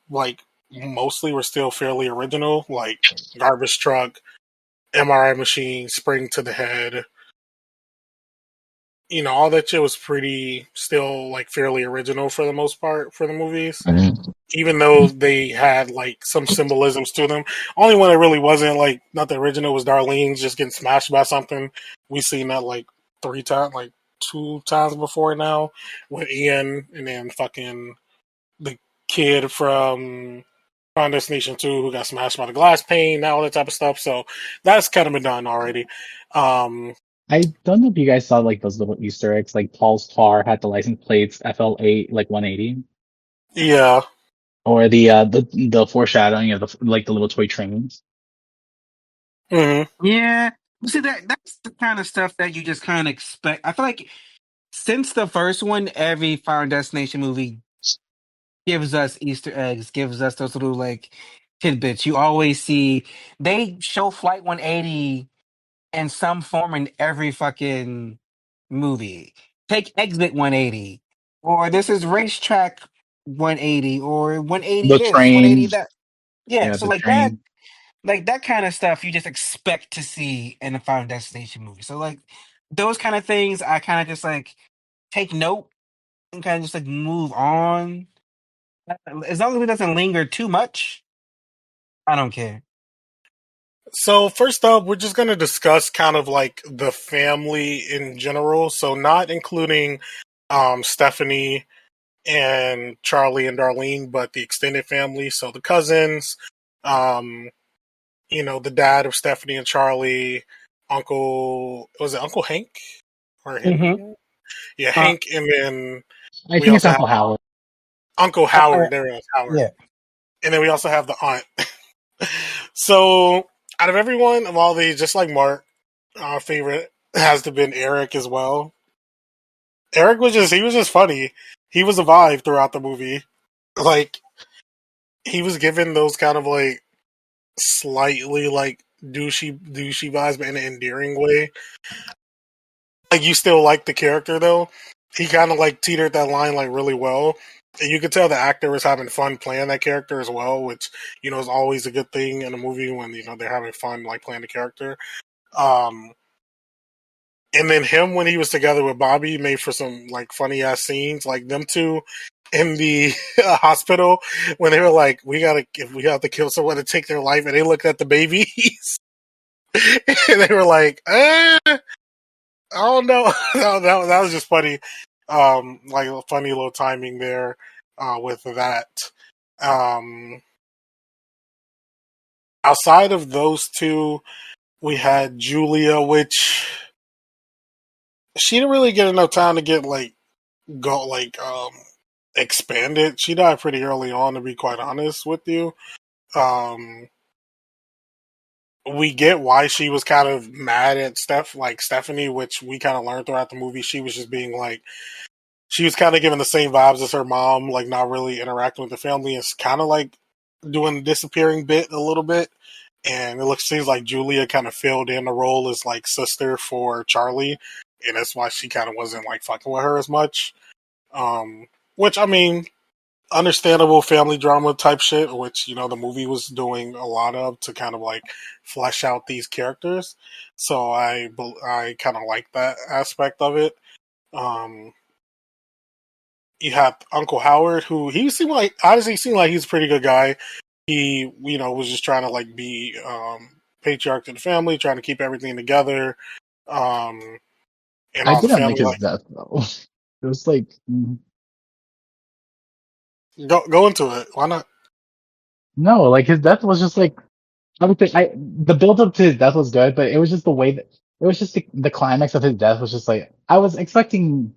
Speaker 5: like mostly were still fairly original, like garbage truck, MRI machine, spring to the head. All that shit was pretty still like fairly original for the most part for the movies. Even though they had like some symbolisms to them. Only one that really wasn't like not the original was Darlene's just getting smashed by something. We've seen that like 3 times, like 2 times before now with Ian, and then fucking the kid from Final Destination 2 who got smashed by the glass pane, all that type of stuff. So that's kind of been done already. Um,
Speaker 6: I don't know if you guys saw like those little Easter eggs, like Paul's car had the license plates FL8 like 180,
Speaker 5: yeah.
Speaker 6: or the foreshadowing of the little toy trains.
Speaker 5: Hmm.
Speaker 4: Yeah. See that's the kind of stuff that you just kind of expect. I feel like since the first one, every Final Destination movie gives us Easter eggs, gives us those little like tidbits. You always see they show Flight 180 in some form in every fucking movie. Take Exit 180, or this is Racetrack 180, or 180
Speaker 6: The
Speaker 4: this, 180
Speaker 6: trains,
Speaker 4: that. Yeah,
Speaker 6: yeah,
Speaker 4: so
Speaker 6: the train.
Speaker 4: like that kind of stuff you just expect to see in a Final Destination movie. So like those kind of things, I kind of just like take note and kind of just like move on. As long as it doesn't linger too much, I don't care.
Speaker 5: So first up, we're just going to discuss kind of like the family in general. So not including Stephanie and Charlie and Darlene, but the extended family. So the cousins, um, the dad of Stephanie and Charlie, was it Uncle Hank or
Speaker 4: Hmm.
Speaker 5: Henry? Yeah,
Speaker 4: Uh,
Speaker 5: Hank, and then
Speaker 6: I
Speaker 5: we
Speaker 6: think it's
Speaker 5: also have
Speaker 6: Uncle Howard.
Speaker 5: Uncle
Speaker 4: uh, uh,
Speaker 5: Howard. There it is, Howard,
Speaker 4: yeah.
Speaker 5: and then we also have the aunt. So out of everyone of all these, just like Mark, our favorite has to been Eric as well. Eric was just he was just funny. He was a vibe throughout the movie. Like he was given those kind of like slightly like douchey vibes, but in an endearing way. Like you still like the character though. He kind of like teetered that line like really well, and you could tell the actor was having fun playing that character as well, which is always a good thing in a movie when they're having fun like playing the character. Um, and then him when he was together with Bobby made for some like funny ass scenes, like them two in the hospital when they were like, "We have to kill someone to take their life," and they looked at the babies and they were like, "Oh no!" that was just funny. Like a funny little timing there with that. Um, outside of those two, we had Julia, which she didn't really get enough time to get like go like expanded. She died pretty early on, to be quite honest with you. Um, we get why she was kind of mad at Stephanie, which we kind of learned throughout the movie. She was just being like, she was kind of giving the same vibes as her mom, like not really interacting with the family. It's kind of like doing the disappearing bit a little bit. And seems like Julia kind of filled in the role as like sister for Charlie, and that's why she kind of wasn't like fucking with her as much. Which I mean, understandable family drama type shit, which the movie was doing a lot of to kind of like flesh out these characters. So I kind of like that aspect of it. Um, you have Uncle Howard, who he seemed like honestly seemed like he's a pretty good guy. He was just trying to like be patriarch to the family, trying to keep everything together, um, and
Speaker 6: I
Speaker 5: all the
Speaker 6: didn't like
Speaker 5: family
Speaker 6: his
Speaker 5: like
Speaker 6: death though. It was like,
Speaker 5: go into it. Why not?
Speaker 6: no, like his death was just like, I would think the build up to his death was good, but it was just the way that it was just the climax of his death was just like I was expecting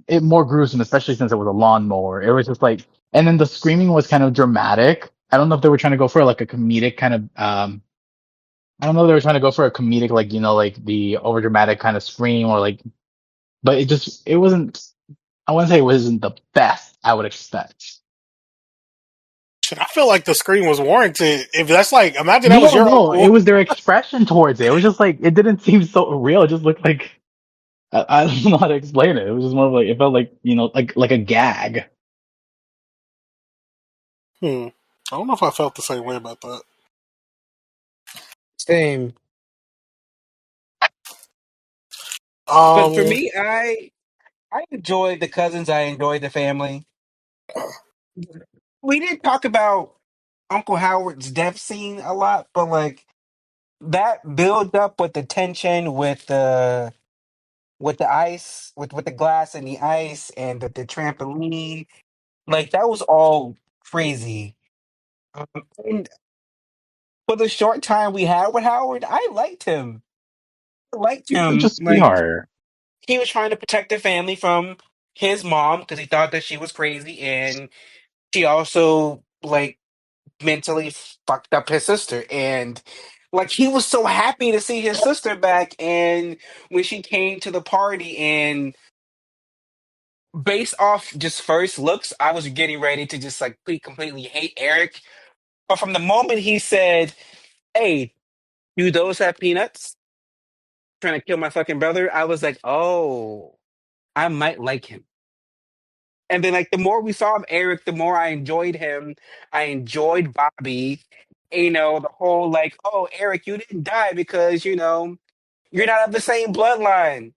Speaker 6: it more gruesome, especially since it was a lawnmower. It was just like, and then the screaming was kind of dramatic. I don't know if they were trying to go for like a comedic kind of, I don't know if they were trying to go for a comedic, like, like the over dramatic kind of scream or like, but it wasn't, I wouldn't say it wasn't the best I would expect.
Speaker 5: Shit, I feel like the screen was warranted. If that's like, imagine that was
Speaker 6: No,
Speaker 5: your
Speaker 6: no, it
Speaker 5: uncle.
Speaker 6: was their expression towards it. It was just like, it didn't seem so real. It just looked like, I don't know how to explain it. It was just more of like, it felt like, like a gag.
Speaker 5: I don't know if I felt the same way about that.
Speaker 4: Same. But for
Speaker 5: Um,
Speaker 4: me, I enjoyed the cousins. I enjoyed the family. We didn't talk about Uncle Howard's death scene a lot, but like that build up with the tension with the ice, with the glass and the ice and the trampoline, like that was all crazy. Um, and for the short time we had with Howard, I liked him. I liked
Speaker 6: He's such a
Speaker 4: him. Like
Speaker 6: sweetheart.
Speaker 4: he was trying to protect the family from his mom because he thought that she was crazy, and she also like mentally fucked up his sister. And like he was so happy to see his sister back, and when she came to the party, and based off just first looks, I was getting ready to just like completely hate Eric. But from the moment he said, "Hey, do those have peanuts?" Trying to kill my fucking brother, I was like, "Oh, I might like him." And then like the more we saw of Eric, the more I enjoyed him. I enjoyed Bobby. The whole like, "Oh, Eric, you didn't die because you're not of the same bloodline.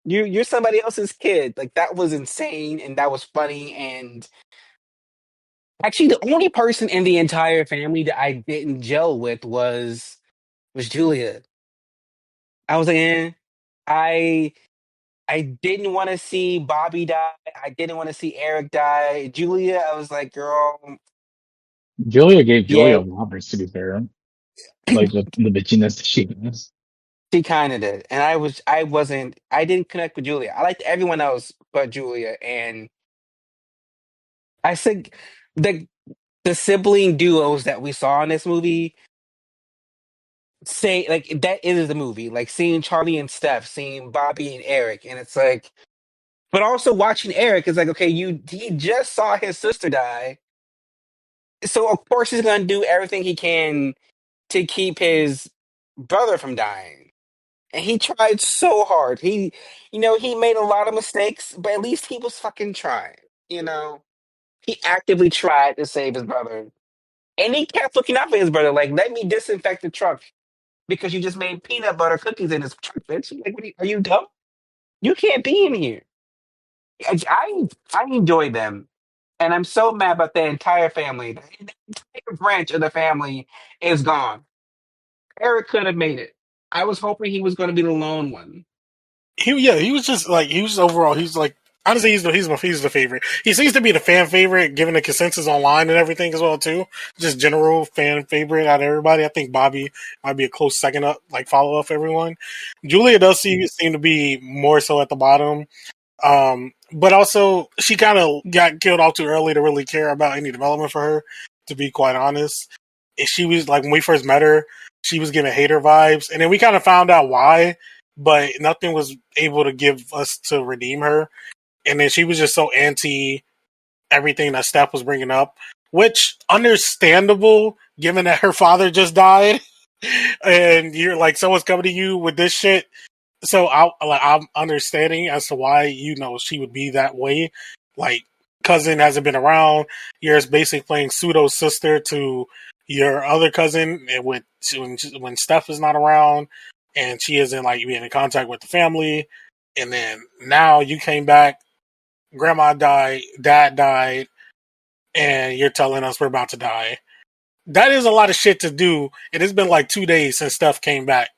Speaker 4: You're somebody else's kid." Like that was insane and that was funny. And actually, the only person in the entire family that I didn't gel with was Julia. I was like, I I didn't want to see Bobby die. I didn't want to see Eric die. Julia, I was like, girl,
Speaker 6: Julia gave
Speaker 4: yeah,
Speaker 6: Julia Roberts, to be fair. Like the bitchiness that she has.
Speaker 4: she kind of did. And I didn't connect with Julia. I liked everyone else but Julia. And I think the the sibling duos that we saw in this movie say like that is the movie. Like seeing Charlie and Steph, seeing Bobby and Eric, and it's like, but also watching Eric is like, okay, he just saw his sister die, so of course he's gonna do everything he can to keep his brother from dying. And he tried so hard. He made a lot of mistakes, but at least he was fucking trying. You know, he actively tried to save his brother, and he kept looking out for his brother. Like, let me disinfect the truck because you just made peanut butter cookies in this truck, bitch. Like, are you dumb? You can't be in here. I enjoy them, and I'm so mad about the entire family. The entire branch of the family is gone. Eric could have made it. I was hoping he was going to be the lone one.
Speaker 5: He was just like he was overall. He's like honestly, he's the favorite. He seems to be the fan favorite, given the consensus online and everything as well too. Just general fan favorite out of everybody. I think Bobby might be a close second up, like follow up for everyone. Julia does seem to be more so at the bottom. But also she kind of got killed off too early to really care about any development for her. To be quite honest, and she was like when we first met her, she was giving hater vibes, and then we kind of found out why. But nothing was able to give us to redeem her. And then she was just so anti everything that Steph was bringing up, which understandable given that her father just died, and you're like someone's coming to you with this shit. So I'm understanding as to why she would be that way. Like cousin hasn't been around. You're basically playing pseudo sister to your other cousin, and when Steph is not around, and she isn't like being in contact with the family, and then now you came back, grandma died, dad died, and you're telling us we're about to die. That is a lot of shit to do. It has been like 2 days since Steph came back.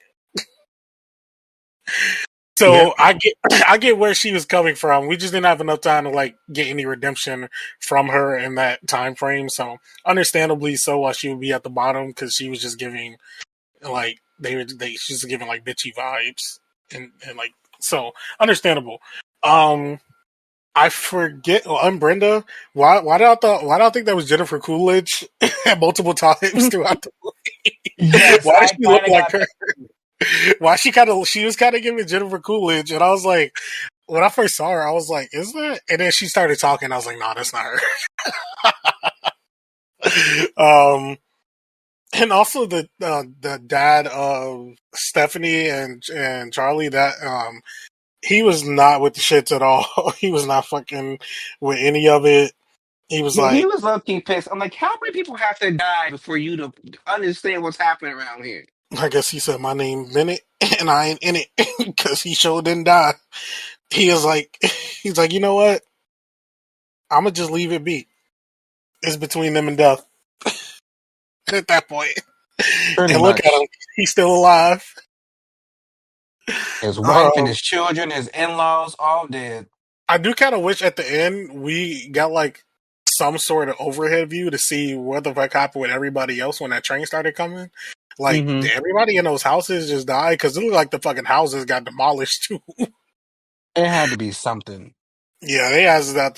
Speaker 5: So
Speaker 4: Yep.
Speaker 5: I get where she was coming from. We just didn't have enough time to like get any redemption from her in that time frame. So understandably so, why she would be at the bottom, because she was just giving like she's just giving like bitchy vibes and like so understandable. I forget. Well, I'm Brenda. Why did I think that was Jennifer Coolidge multiple times throughout the movie?
Speaker 4: Yes,
Speaker 5: Why does
Speaker 4: I
Speaker 5: she look
Speaker 4: kind of
Speaker 5: like
Speaker 4: got
Speaker 5: her? Why she was kind of giving Jennifer Coolidge, and I was like, when I first saw her, I was like, is that? And then she started talking. I was like, no, that's not her. And also the dad of Stephanie and Charlie, that he was not with the shits at all. He was not fucking with any of it. He was
Speaker 4: Yeah, he
Speaker 5: like,
Speaker 4: was low key pissed. I'm like, how many people have to die before you to understand what's happening around here?
Speaker 5: I guess he said my name Bennett, and I ain't in it because he sure didn't die. He's like, you know what? I'm gonna just leave it be. It's between them and death at that point.
Speaker 4: Pretty
Speaker 5: And look at
Speaker 4: much.
Speaker 5: him, he's still alive.
Speaker 4: His wife and
Speaker 5: Um,
Speaker 4: his children, his in-laws, all dead.
Speaker 5: I do kind of wish at the end we got like some sort of overhead view to see what the fuck happened with everybody else when that train started coming. Like,
Speaker 4: Mm-hmm.
Speaker 5: did everybody in those houses just die? Because it looked like the fucking houses got demolished too.
Speaker 4: It had to be something.
Speaker 5: Yeah, they guys have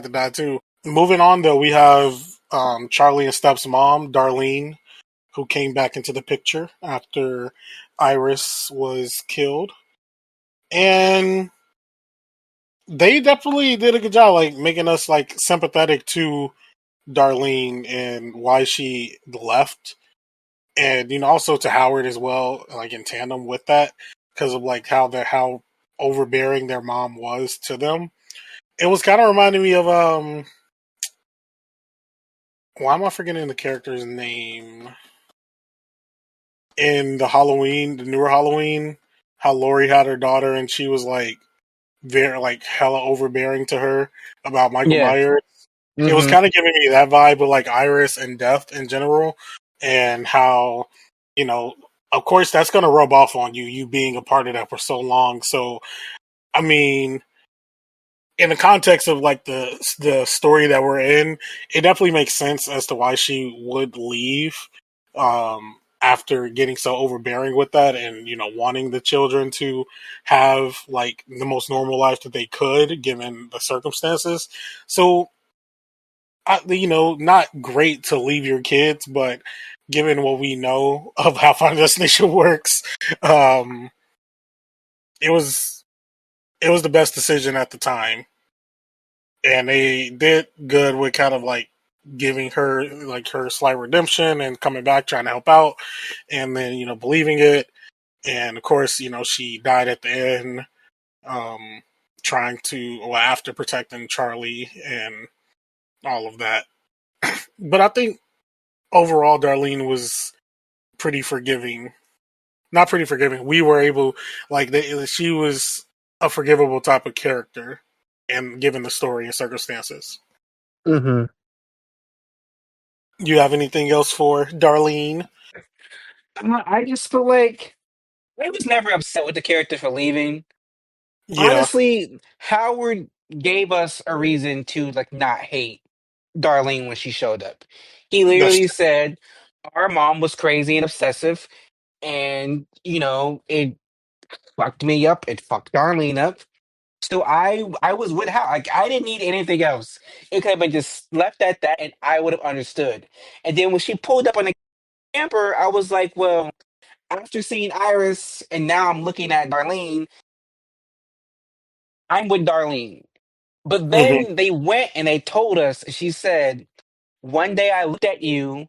Speaker 5: to die too. Moving on though, we have Charlie and Steph's mom, Darlene, who came back into the picture after Iris was killed. And they definitely did a good job, like making us like sympathetic to Darlene and why she left, and also to Howard as well, like in tandem with that, because of like how overbearing their mom was to them. It was kind of reminding me of why am I forgetting the character's name in the newer Halloween? How Laurie had her daughter and she was like very like hella overbearing to her about Michael
Speaker 4: Yeah.
Speaker 5: Myers. It was
Speaker 4: Mm-hmm.
Speaker 5: kind of giving me that vibe of like Iris and Death in general, and how, of course, that's going to rub off on you being a part of that for so long. So, I mean, in the context of like the story that we're in, it definitely makes sense as to why she would leave after getting so overbearing with that, and wanting the children to have like the most normal life that they could given the circumstances. So not great to leave your kids, but given what we know of how Final Destination works, um, it was it was the best decision at the time, and they did good with kind of like giving her like her slight redemption and coming back trying to help out, and then believing it, and of course she died at the end, um, trying to well after protecting Charlie and all of that. But I think overall Darlene was pretty forgiving. Not pretty forgiving. We were able, she was a forgivable type of character, and given the story and circumstances.
Speaker 4: Mm-hmm.
Speaker 5: You have anything else for Darlene?
Speaker 4: I just feel like I was never upset with the character for leaving.
Speaker 5: Yeah,
Speaker 4: Honestly, Howard gave us a reason to like not hate Darlene when she showed up. He
Speaker 5: that's
Speaker 4: literally
Speaker 5: true.
Speaker 4: said our mom was crazy and obsessive, and it fucked me up. It fucked Darlene up. So I was with Howard. Like I didn't need anything else. It could have been just left at that, and I would have understood. And then when she pulled up on the camper, I was like, well, after seeing Iris, and now I'm looking at Darlene. I'm with Darlene. But
Speaker 5: Hmm.
Speaker 4: then they went and they told us, she said, one day I looked at you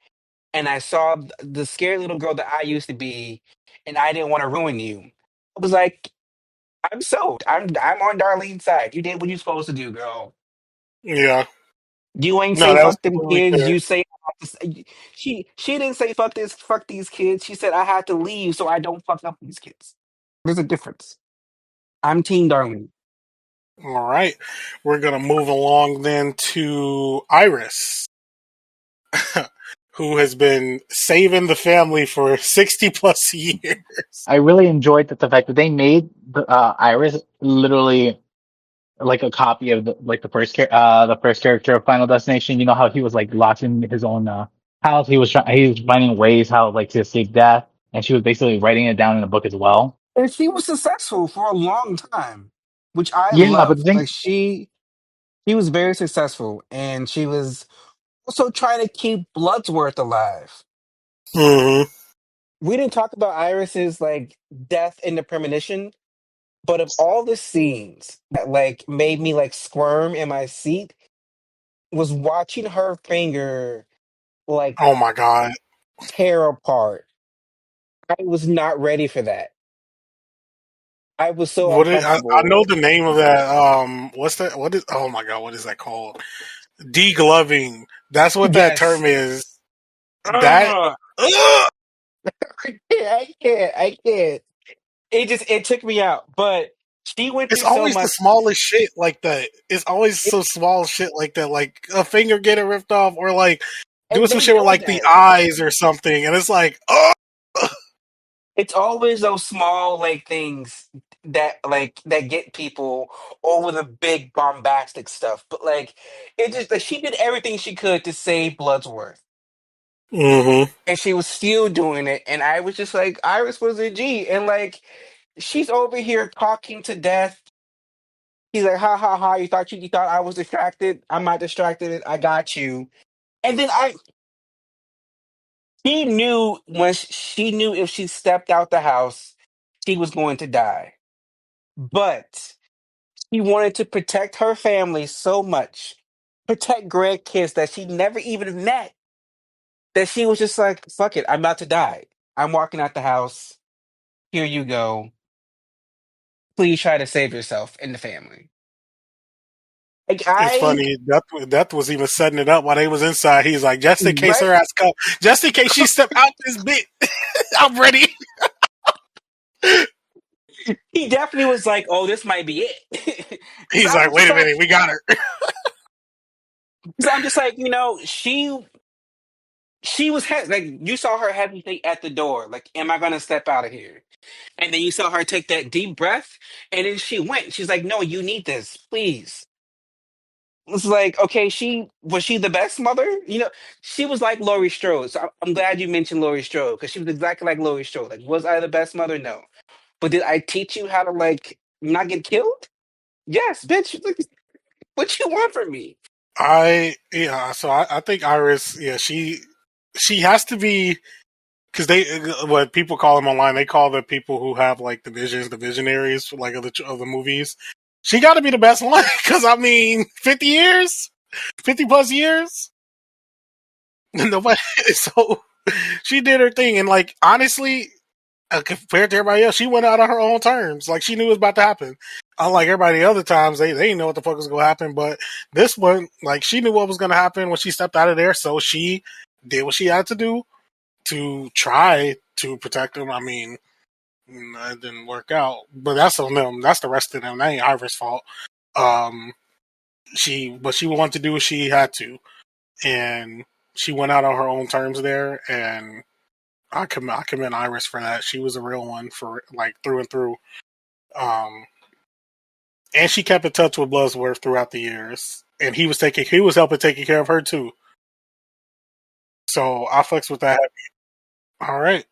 Speaker 4: and I saw the scary little girl that I used to be, and I didn't want to ruin you. I was like, I'm sold. I'm on Darlene's side. You did what you supposed to do, girl.
Speaker 5: Yeah,
Speaker 4: You ain't
Speaker 5: no,
Speaker 4: say
Speaker 5: that was
Speaker 4: fuck them
Speaker 5: completely
Speaker 4: kids.
Speaker 5: fair.
Speaker 4: You say she didn't say fuck these kids. She said I had to leave so I don't fuck up these kids. There's a difference. I'm Team Darlene.
Speaker 5: All right, we're gonna move along then to Iris, who has been saving the family for 60 plus years.
Speaker 6: I really enjoyed the fact that they made Iris literally like a copy of the first character of Final Destination. You know how he was like locked in his own house. He was finding ways how like to escape death, and she was basically writing it down in a book as well.
Speaker 4: And she was successful for a long time, which I
Speaker 6: Yeah, but the
Speaker 4: love.
Speaker 6: thing,
Speaker 4: Like she was very successful, and she was also trying to keep Bloodsworth alive.
Speaker 5: Hmm.
Speaker 4: We didn't talk about Iris's like death in the premonition, but of all the scenes that like made me like squirm in my seat was watching her finger like
Speaker 5: Oh my god.
Speaker 4: tear apart. I was not ready for that. I was so
Speaker 5: I know
Speaker 4: uncomfortable.
Speaker 5: the name of that. What's that? What is? Oh my god, what is that called? Degloving. That's what that term
Speaker 4: Yes.
Speaker 5: is. That.
Speaker 4: Ugh.
Speaker 5: Ugh!
Speaker 4: I can't. It took me out. But she went
Speaker 5: It's
Speaker 4: through so
Speaker 5: always the
Speaker 4: much.
Speaker 5: smallest shit like that. It's always
Speaker 4: It,
Speaker 5: so small shit like that, like a finger getting ripped off, or like doing
Speaker 4: and
Speaker 5: some
Speaker 4: they
Speaker 5: shit with
Speaker 4: know
Speaker 5: like the
Speaker 4: that.
Speaker 5: eyes or something, and it's like, oh.
Speaker 4: It's always those small like things that get people over the big bombastic stuff. But like it just like she did everything she could to save Bloodsworth.
Speaker 5: Hmm.
Speaker 4: And she was still doing it. And I was just like, Iris was a G. And like she's over here talking to death. He's like, ha ha ha, you thought I was distracted. I'm not distracted. I got you. And then she knew if she stepped out the house, she was going to die. But she wanted to protect her family so much, protect grandkids that she never even met, that she was just like, fuck it, I'm about to die. I'm walking out the house. Here you go. Please try to save yourself and the family. Like
Speaker 5: It's funny. Death was even setting it up while they was inside. He's like, just in case
Speaker 4: right?
Speaker 5: her ass come, just in case she step out this bit, I'm ready.
Speaker 4: He definitely was like, oh, this might be it. Because
Speaker 5: He's
Speaker 4: I
Speaker 5: like,
Speaker 4: was just
Speaker 5: wait a
Speaker 4: like,
Speaker 5: minute, we got her.
Speaker 4: 'cause I'm just like, she was like, you saw her hesitate at the door. Like, am I gonna step out of here? And then you saw her take that deep breath, and then she went. She's like, no, you need this, please. It's like, okay, she the best mother? She was like Laurie Strode. So I'm glad you mentioned Laurie Strode because she was exactly like Laurie Strode. Like, was I the best mother? No. But did I teach you how to like not get killed? Yes, bitch. Like, what you want from me?
Speaker 5: I think Iris, yeah, she has to be because they what people call them online. They call the people who have like the visions, the visionaries, like of the movies. She got to be the best one because I mean, 50 years, 50 plus years. Nobody. So she did her thing, and like honestly, compared to everybody else, she went out on her own terms. Like she knew it was about to happen. Unlike everybody the other times, they didn't know what the fuck was going to happen. But this one, like she knew what was going to happen when she stepped out of there, so she did what she had to do to try to protect him. I mean, it didn't work out, but that's on them. That's the rest of them. That ain't Ivor's fault. Um, but she wanted to do what she had to, and she went out on her own terms there, and I commend Iris for that. She was a real one for like through and through. Um, and she kept in touch with Bloodsworth throughout the years, and he was helping taking care of her too. So I flex with that. All right,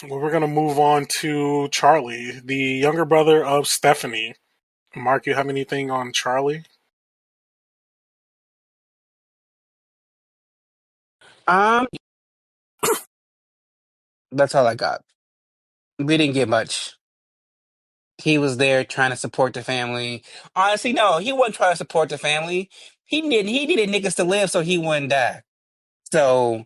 Speaker 5: well, we're gonna move on to Charlie, the younger brother of Stephanie. Mark, you have anything on Charlie?
Speaker 4: Um, that's all I got. We didn't get much. He was there trying to support the family. Honestly, no, he wasn't trying to support the family. He needed niggas to live so he wouldn't die. So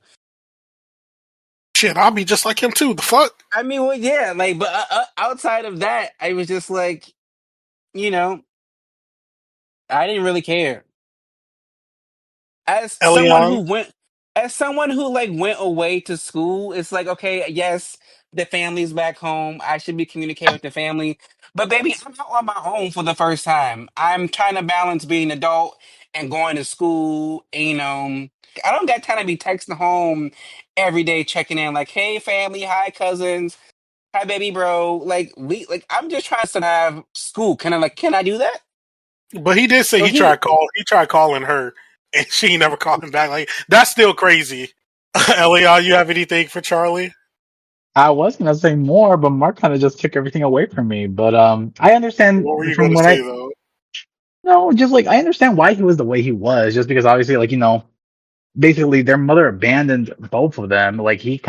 Speaker 5: Shit, I'll be just like him too. The fuck?
Speaker 4: I mean, well, yeah, like, but outside of that, I was just like, you know, I didn't really care. As someone
Speaker 5: Elion?
Speaker 4: who went, as someone who like went away to school, it's like, okay, yes, the family's back home. I should be communicating with the family, but baby, I'm out on my own for the first time. I'm trying to balance being an adult and going to school. I don't got time to be texting home every day, checking in, like, hey, family, hi, cousins. Hi, baby, bro. I'm just trying to have school. Can I do that?
Speaker 5: But he did say
Speaker 4: So he,
Speaker 5: he tried calling her, and she never called him back. Like that's still crazy. Elion, you have anything for Charlie?
Speaker 6: I was gonna say more, but Mark kind of just took everything away from me. But I
Speaker 5: What were
Speaker 6: understand
Speaker 5: you going
Speaker 6: from
Speaker 5: to
Speaker 6: what
Speaker 5: say
Speaker 6: I
Speaker 5: though?
Speaker 6: no, just like I understand why he was the way he was, just because obviously, like basically their mother abandoned both of them. Like he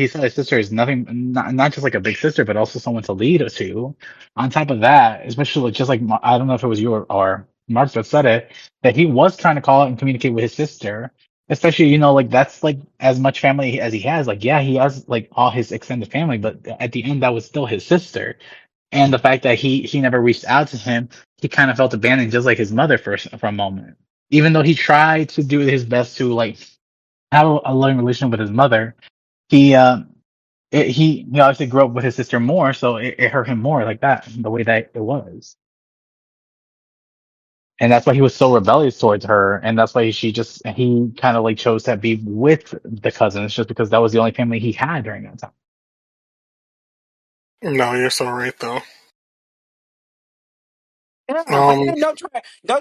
Speaker 6: said his sister is nothing, not just like a big sister, but also someone to lead us to. On top of that, especially like just like I don't know if it was you or Mark that said it, that he was trying to call out and communicate with his sister. Especially, like that's like as much family as he has. Like, yeah, he has like all his extended family, but at the end, that was still his sister. And the fact that he never reached out to him, he kind of felt abandoned, just like his mother for a moment. Even though he tried to do his best to like have a loving relationship with his mother, he he obviously grew up with his sister more, so it hurt him more like that, the way that it was. And that's why he was so rebellious towards her, and that's why he kind of like chose to be with the cousins, just because that was the only family he had during that time.
Speaker 5: No, you're so right though.
Speaker 4: yeah, but
Speaker 5: Um,
Speaker 4: then don't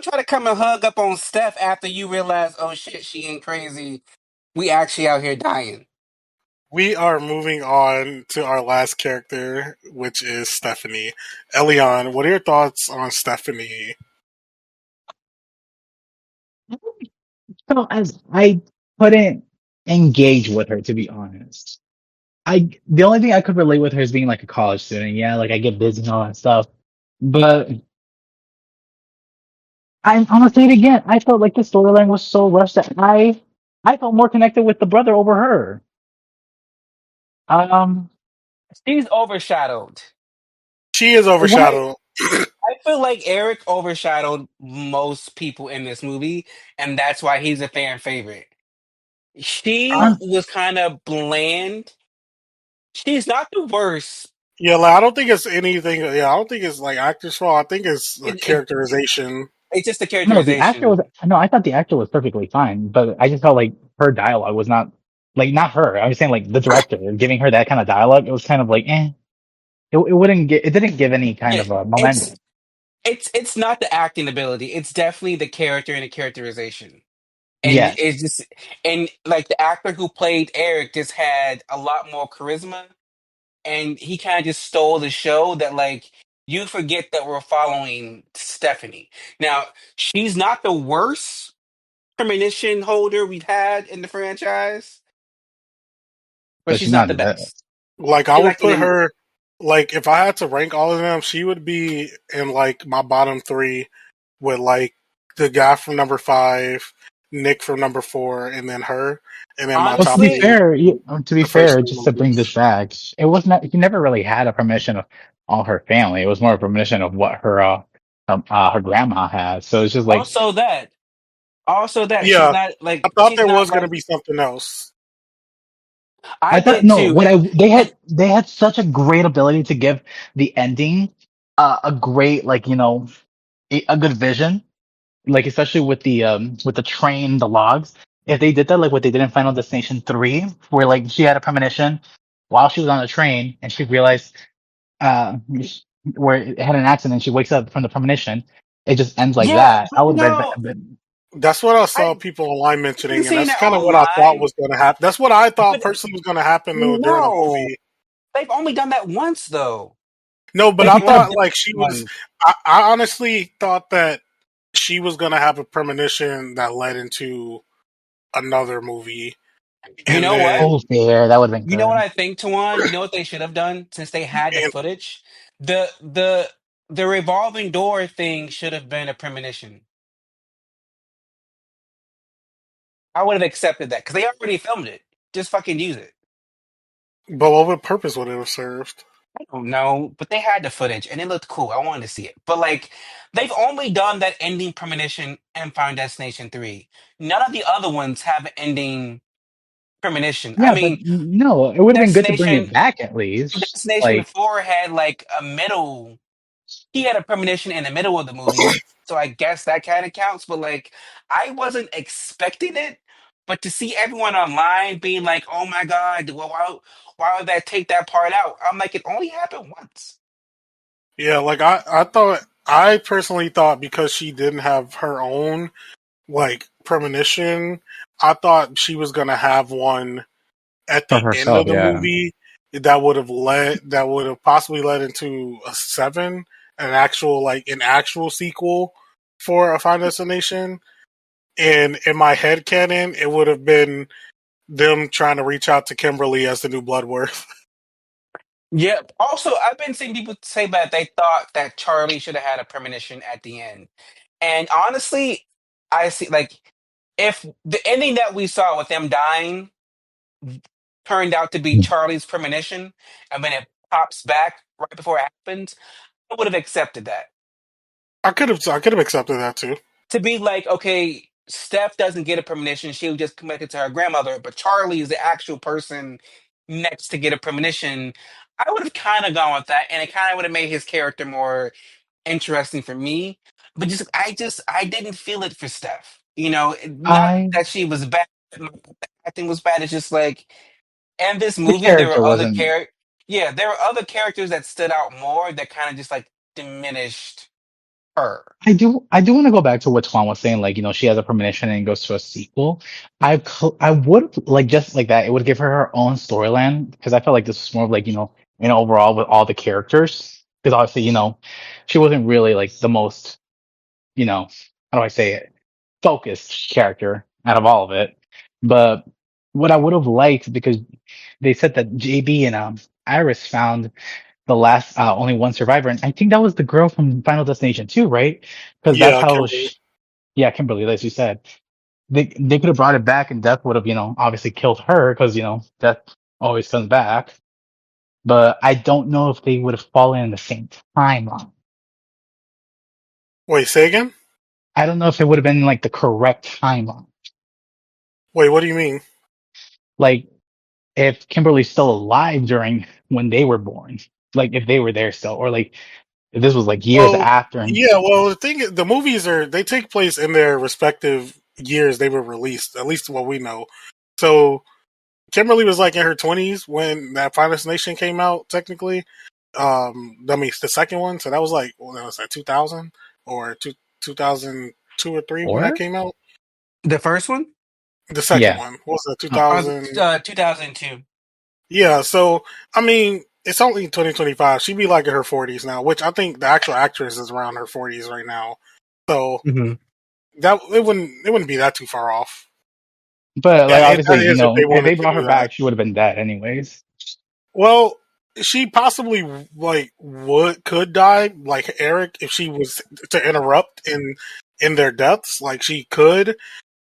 Speaker 4: try to come and hug up on Steph after you realize, oh shit, she ain't crazy. We actually out here dying.
Speaker 5: we are moving on to our last character, which is Stephanie. Elion, what are your thoughts on Stephanie?
Speaker 6: So as I couldn't engage with her, to be honest. The only thing I could relate with her is being like a college student. Yeah, like I get busy and all that stuff. But I'm gonna say it again. I felt like the storyline was so rushed that I felt more connected with the brother over her. Um,
Speaker 4: She's overshadowed.
Speaker 5: She is
Speaker 6: what?
Speaker 5: overshadowed.
Speaker 4: I feel like Eric overshadowed most people in this movie, and that's why he's a fan favorite. She
Speaker 6: Um,
Speaker 4: was kind of bland. She's not the worst.
Speaker 5: Yeah, like I don't think it's anything. Yeah, I don't think it's like actor's fault. I think it's a
Speaker 4: It, it,
Speaker 5: characterization.
Speaker 4: it's just the
Speaker 6: no, the actor was
Speaker 4: characterization.
Speaker 6: no. I thought the actor was perfectly fine, but I just felt like her dialogue was not like not her. I was saying like the director giving her that kind of dialogue. It was kind of like eh. It didn't give any kind
Speaker 4: Yeah,
Speaker 6: of a
Speaker 4: it's
Speaker 6: momentum.
Speaker 4: it's not the acting ability. It's definitely the character and the characterization. And
Speaker 6: Yes.
Speaker 4: it's just and like the actor who played Eric just had a lot more charisma, and he kind of just stole the show. That like you forget that we're following Stephanie. Now she's not the worst premonition holder we've had in the franchise, but
Speaker 6: but
Speaker 4: she's
Speaker 6: she's
Speaker 4: not
Speaker 6: not
Speaker 4: the
Speaker 6: the
Speaker 4: best.
Speaker 6: best.
Speaker 5: Like I
Speaker 4: She's
Speaker 5: would
Speaker 4: like
Speaker 5: put
Speaker 4: in
Speaker 5: her, like if I had to rank all of them, she would be in like my bottom three with like the guy from number 5, Nick from number 4, and then her, and then my
Speaker 6: Well,
Speaker 5: top
Speaker 4: honestly,
Speaker 5: two,
Speaker 6: to be
Speaker 5: the first
Speaker 6: fair,
Speaker 5: three
Speaker 6: just to bring
Speaker 5: movies.
Speaker 6: this back, it was not. He never really had a premonition of all her family. It was more a premonition of what her grandma had. So it's just like
Speaker 4: also that, also that she's
Speaker 5: Yeah,
Speaker 4: not
Speaker 5: I
Speaker 4: like
Speaker 5: thought
Speaker 4: she's
Speaker 5: there
Speaker 4: not
Speaker 5: was gonna
Speaker 4: like
Speaker 5: be something else.
Speaker 4: I
Speaker 6: I thought.
Speaker 4: did
Speaker 6: No,
Speaker 4: too,
Speaker 6: what I
Speaker 4: and
Speaker 6: they had such a great ability to give the ending a great like a good vision, like especially with the train, the logs. If they did that like what they did in Final Destination 3, where like she had a premonition while she was on the train and she realized uh where it had an accident, she wakes up from the premonition, it just ends like
Speaker 4: yeah,
Speaker 6: that. I
Speaker 4: but
Speaker 6: would have
Speaker 4: no,
Speaker 6: been
Speaker 5: That's what I saw
Speaker 4: I
Speaker 5: people online
Speaker 4: been
Speaker 5: mentioning, and
Speaker 4: seeing
Speaker 5: that's
Speaker 4: that
Speaker 5: kind of what I thought
Speaker 4: online,
Speaker 5: was gonna happen. That's what I thought
Speaker 4: but
Speaker 5: personally was gonna happen though during the
Speaker 4: no,
Speaker 5: movie.
Speaker 4: they've only done that once though.
Speaker 5: No, but
Speaker 4: They've
Speaker 5: I
Speaker 4: only
Speaker 6: because
Speaker 5: thought
Speaker 4: done
Speaker 5: like
Speaker 4: it
Speaker 5: she was.
Speaker 4: once.
Speaker 5: I honestly thought that she was gonna have a premonition that led into another movie,
Speaker 4: You
Speaker 5: and
Speaker 4: know what?
Speaker 5: then
Speaker 6: oh fair, that would have been
Speaker 4: You know what
Speaker 6: good.
Speaker 4: I think, Tawan? You know what they should have done since they had the
Speaker 5: and
Speaker 4: footage? The revolving door thing should have been a premonition. I would have accepted that because they already filmed it. Just fucking use it.
Speaker 5: but what purpose would it have served?
Speaker 4: I don't know, but they had the footage and it looked cool. I wanted to see it. But like, they've only done that ending premonition in Final Destination 3. None of the other ones have an ending premonition. I
Speaker 6: Yeah, but
Speaker 4: mean,
Speaker 6: no, it would have been good to bring
Speaker 4: Destination
Speaker 6: it back at least.
Speaker 4: Destination
Speaker 6: Like
Speaker 4: 4 had like a middle. He had a premonition in the middle of the movie, so I guess that kind of counts. But like, I wasn't expecting it. But to see everyone online being like, "Oh my god, well, why would that take that part out?" I'm like, it only happened once.
Speaker 5: Yeah, like I thought. I personally thought because she didn't have her own like premonition, I thought she was gonna have one at
Speaker 6: for
Speaker 5: the end
Speaker 6: herself,
Speaker 5: of the
Speaker 6: yeah.
Speaker 5: movie that would have possibly led into a 7, an actual sequel for a Final Destination. And in my head canon, it would have been them trying to reach out to Kimberly as the new Bloodworth.
Speaker 4: Yeah. Also, I've been seeing people say that they thought that Charlie should have had a premonition at the end, and honestly, I see like if the ending that we saw with them dying turned out to be Charlie's premonition, and when it pops back right before it happens, I would have accepted that.
Speaker 5: I could have accepted that too.
Speaker 4: To be like, okay, Steph doesn't get a premonition; she was just connected to her grandmother, but Charlie is the actual person next to get a premonition. I would have kind of gone with that, and it kind of would have made his character more interesting for me. But I didn't feel it for Steph. You know, not
Speaker 6: I
Speaker 4: that she was bad, not that the acting was bad. It's just like in this
Speaker 6: the
Speaker 4: movie, there were
Speaker 6: character
Speaker 4: other
Speaker 6: wasn't.
Speaker 4: yeah, there were other characters that stood out more that kind of just like diminished her.
Speaker 6: I do want to go back to what Twan was saying, like, she has a premonition and goes to a sequel. I would like just like that, it would give her her own storyline because I felt like this was more of like, overall with all the characters. Because obviously, she wasn't really like the most, how do I say it, focused character out of all of it. But what I would have liked, because they said that JB and Iris found the last only one survivor, and I think that was the girl from Final Destination 2, right? Because that's
Speaker 5: Yeah,
Speaker 6: how
Speaker 5: Kimberly.
Speaker 6: yeah, Kimberly, as you said, they could have brought it back, and Death would have obviously killed her because Death always comes back. But I don't know if they would have fallen in the same timeline.
Speaker 5: Wait, say again?
Speaker 6: I don't know if it would have been like the correct timeline.
Speaker 5: Wait, what do you mean?
Speaker 6: Like if Kimberly's still alive during when they were born, like if they were there still, or like if this was like years
Speaker 5: Well,
Speaker 6: after. And
Speaker 5: yeah, well, the thing is, the movies they take place in their respective years they were released, at least what we know. So Kimberly was like in her 20s when that Final Destination came out, technically. I mean, the second one, so that was like, well, that was like 2000 or 2002 or 3 when that
Speaker 6: or
Speaker 5: came out.
Speaker 4: The first one,
Speaker 5: The second
Speaker 6: yeah,
Speaker 5: one, what was that,
Speaker 6: uh,
Speaker 5: 2000?
Speaker 4: 2002.
Speaker 5: Yeah, so, I mean, it's only 2025. She'd be like in her 40s now, which I think the actual actress is around her 40s right now. So,
Speaker 4: Hmm.
Speaker 5: it wouldn't be that too far off.
Speaker 6: But like
Speaker 5: And
Speaker 6: obviously,
Speaker 5: that is if they
Speaker 6: if
Speaker 5: wanted
Speaker 6: they
Speaker 5: to
Speaker 6: brought
Speaker 5: do
Speaker 6: her
Speaker 5: that.
Speaker 6: back, she would have been dead anyways.
Speaker 5: Well, she possibly like would could die, like Eric, if she was to interrupt in their deaths. Like she could,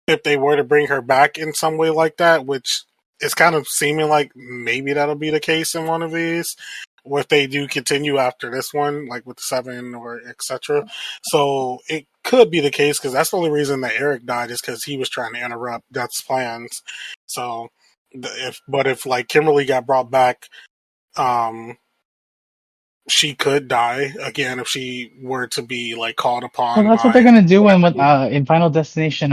Speaker 5: if they were to bring her back in some way like that, which is kind of seeming like maybe that'll be the case in one of these, or if they do continue after this one, like with seven or etc. So it could be the case because that's the only reason that Eric died is because he was trying to interrupt Death's plans. So if like Kimberly got brought back, um, she could die again if she were to be like called
Speaker 6: Well,
Speaker 5: upon
Speaker 6: that's what
Speaker 5: by.
Speaker 6: they're gonna do in Final Destination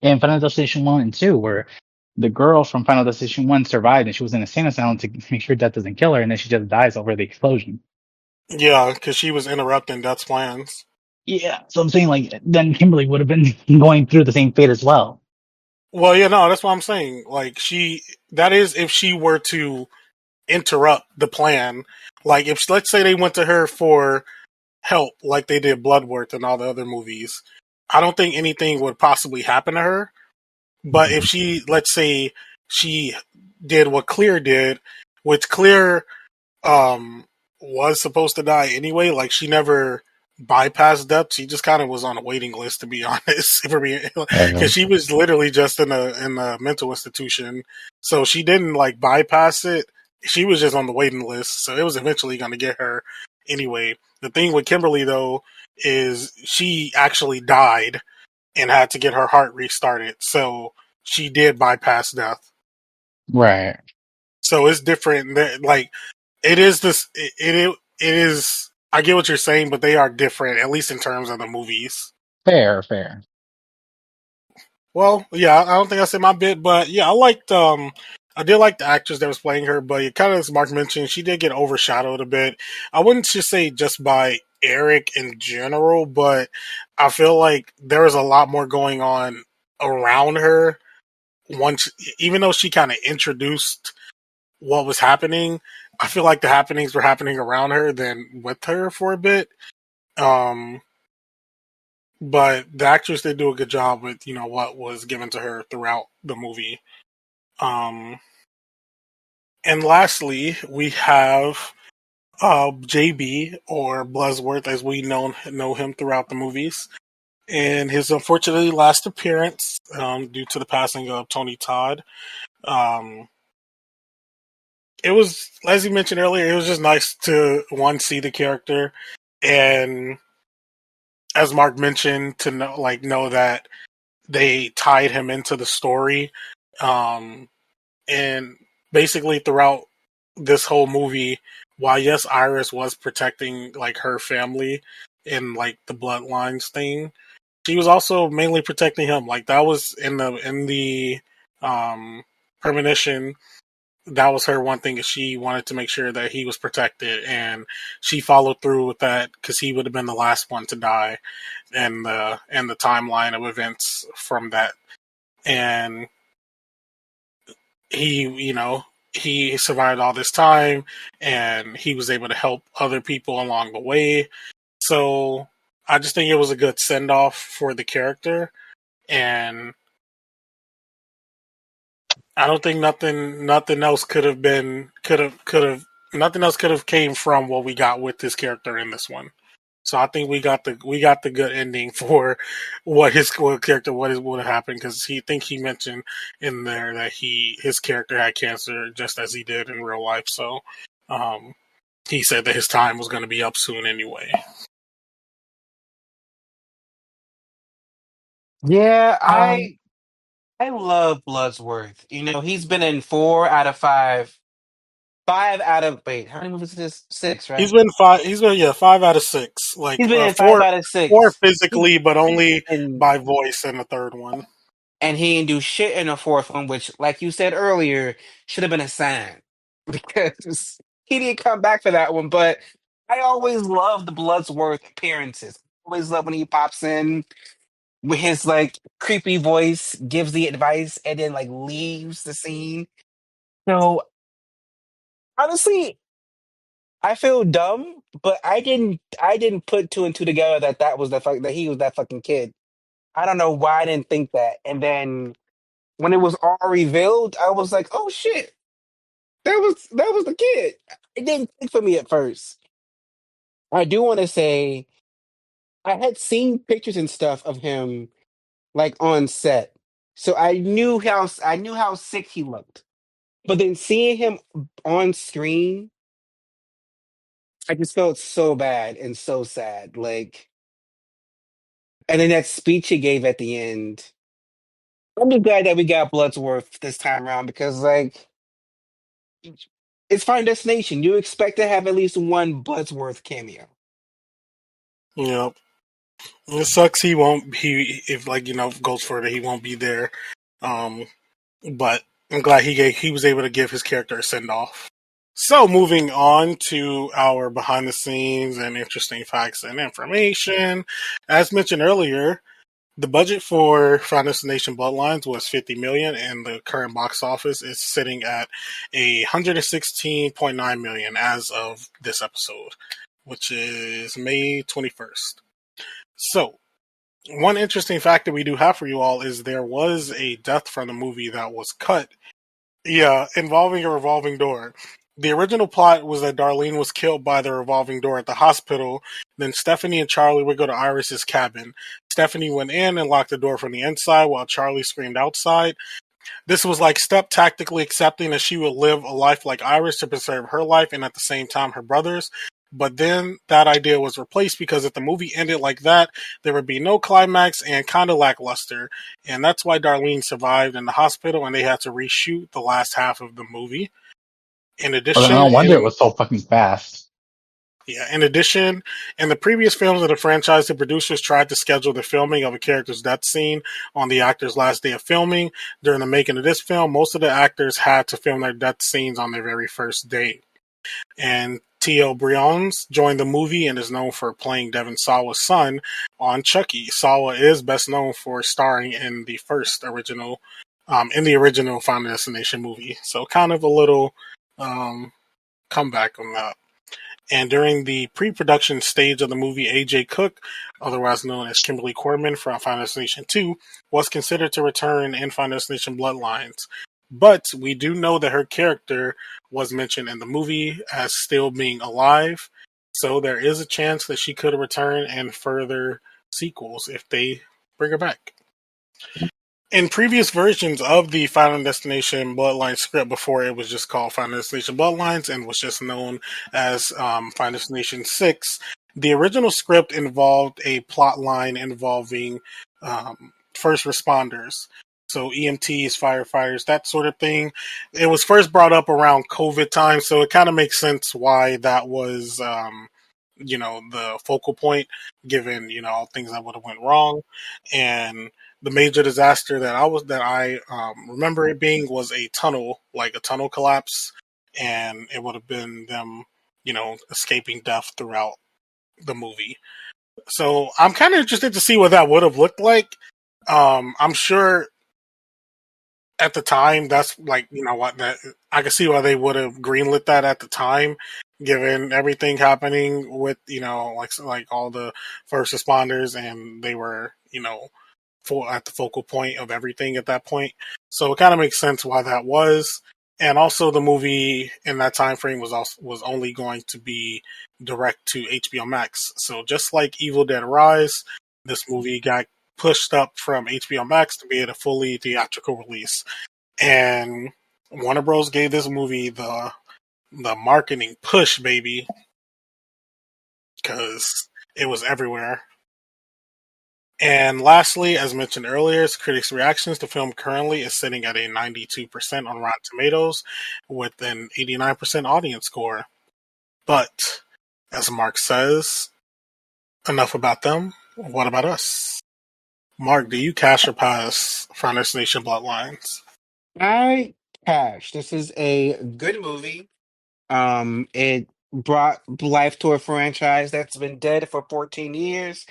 Speaker 6: in Final Destination 1 and 2, where the girl from Final Destination 1 survived and she was in a insane asylum to make sure death doesn't kill her, and then she just dies over the explosion.
Speaker 5: Yeah, because she was interrupting Death's plans.
Speaker 6: Yeah, so I'm saying like then Kimberly would have been going through the same fate as well.
Speaker 5: Well, yeah, no, that's what I'm saying. Like that is if she were to interrupt the plan. Like if let's say they went to her for help, like they did Bloodworth and all the other movies, I don't think anything would possibly happen to her. But if she, let's say, she did what Clear did, which Clear was supposed to die anyway. Like she never bypassed death. She just kind of was on a waiting list, to be honest, because she was literally just in a mental institution. So she didn't like bypass it. She was just on the waiting list. So it was eventually going to get her anyway. The thing with Kimberly though is she actually died and had to get her heart restarted. So she did bypass death.
Speaker 6: Right.
Speaker 5: So it's different. Like it is this. It is. I get what you're saying, but they are different, at least in terms of the movies.
Speaker 6: Fair, fair.
Speaker 5: Well, yeah, I don't think I said my bit, but yeah, I liked. I did like the actress that was playing her, but it kind of, as Mark mentioned, she did get overshadowed a bit. I wouldn't just say just by Eric in general, but I feel like there was a lot more going on around her. Once, even though she kind of introduced what was happening, I feel like the happenings were happening around her than with her for a bit. Um, but the actress did do a good job with what was given to her throughout the movie. Um, and lastly, we have JB, or Bloodsworth as we know him throughout the movies, and his unfortunately last appearance due to the passing of Tony Todd. Um, it was, as you mentioned earlier, it was just nice to see the character, and as Mark mentioned, to know that they tied him into the story, and basically throughout this whole movie, while yes, Iris was protecting like her family in like the Bloodlines thing, she was also mainly protecting him. Like that was in the premonition. That was her one thing, is she wanted to make sure that he was protected, and she followed through with that because he would have been the last one to die in the timeline of events from that. And he, he survived all this time, and he was able to help other people along the way. So I just think it was a good send off for the character, and I don't think nothing else nothing else could have came from what we got with this character in this one. So I think we got the good ending for what character would have happened, because he mentioned in there that his character had cancer just as he did in real life. So um, he said that his time was going to be up soon anyway.
Speaker 4: Yeah,
Speaker 6: Um,
Speaker 4: I love Bloodsworth. He's been in 4 out of 5. 5 out of, wait, how many movies is this? 6,
Speaker 5: He's
Speaker 4: right?
Speaker 5: been five. He's been, yeah, 5 out of 6. Like
Speaker 4: He's been in five
Speaker 5: four
Speaker 4: out of
Speaker 5: four
Speaker 4: six.
Speaker 5: physically, but only
Speaker 4: And
Speaker 5: by voice in the third one.
Speaker 4: and he didn't do shit in the fourth one, which, like you said earlier, should have been a sign because he didn't come back for that one. But I always love the Bloodsworth appearances. Always love when he pops in with his like creepy voice, gives the advice, and then like leaves the scene. So honestly, I feel dumb, but I didn't put two and two together that he was that fucking kid. I don't know why I didn't think that. And then when it was all revealed, I was like, "Oh shit, that was the kid." It didn't click for me at first. I do want to say I had seen pictures and stuff of him like on set, so I knew how sick he looked. But then seeing him on screen, I just felt so bad and so sad. Like, and then that speech he gave at the end. I'm just glad that we got Bloodsworth this time around because, like, it's Final Destination. You expect to have at least one Bloodsworth cameo.
Speaker 5: Yep. It sucks he won't he if like goes further he won't be there. Um but I'm glad he was able to give his character a send off. So moving on to our behind the scenes and interesting facts and information. As mentioned earlier, the budget for Final Destination Bloodlines was 50 million, and the current box office is sitting at 116.9 million as of this episode, which is May 21st. So, one interesting fact that we do have for you all is there was a death from the movie that was cut. Yeah, involving a revolving door. The original plot was that Darlene was killed by the revolving door at the hospital. Then Stephanie and Charlie would go to Iris's cabin. Stephanie went in and locked the door from the inside while Charlie screamed outside. This was like Step tactically accepting that she would live a life like Iris to preserve her life and at the same time her brother's. But then that idea was replaced because if the movie ended like that, there would be no climax and kind of lackluster. And that's why Darlene survived in the hospital and they had to reshoot the last half of the movie. In
Speaker 6: Well, then
Speaker 5: addition,
Speaker 6: no wonder it was so fucking fast.
Speaker 5: in the previous films of the franchise, the producers tried to schedule the filming of a character's death scene on the actor's last day of filming. During the making of this film, most of the actors had to film their death scenes on their very first day. And T.L. Briones joined the movie and is known for playing Devon Sawa's son on Chucky. Sawa is best known for starring in the original Final Destination movie. So kind of a little comeback on that. And during the pre-production stage of the movie, A.J. Cook, otherwise known as Kimberly Corman from Final Destination 2, was considered to return in Final Destination Bloodlines. But we do know that her character was mentioned in the movie as still being alive, so there is a chance that she could return in further sequels if they bring her back. In previous versions of the Final Destination Bloodlines script, before it was just called Final Destination Bloodlines and was just known as Final Destination 6, the original script involved a plot line involving first responders. So EMTs, firefighters, that sort of thing. It was first brought up around COVID time, so it kind of makes sense why that was, the focal point, given all things that would have went wrong. And the major disaster that I remember it being was a tunnel collapse, and it would have been them, escaping death throughout the movie. So I'm kind of interested to see what that would have looked like. I'm sure at the time, that's that I can see why they would have greenlit that at the time, given everything happening with like all the first responders, and they were at the focal point of everything at that point. So it kind of makes sense why that was, and also the movie in that time frame was only going to be direct to HBO Max. So just like Evil Dead Rise, this movie got pushed up from HBO Max to be a fully theatrical release. And Warner Bros. Gave this movie the marketing push, baby, because it was everywhere. And lastly, as mentioned earlier, critics' reactions. The film currently is sitting at a 92% on Rotten Tomatoes with an 89% audience score. But, as Mark says, enough about them. What about us? Mark, do you cash or pass Final Destination Bloodlines?
Speaker 4: I cash. This is a good movie. It brought life to a franchise that's been dead for 14 years.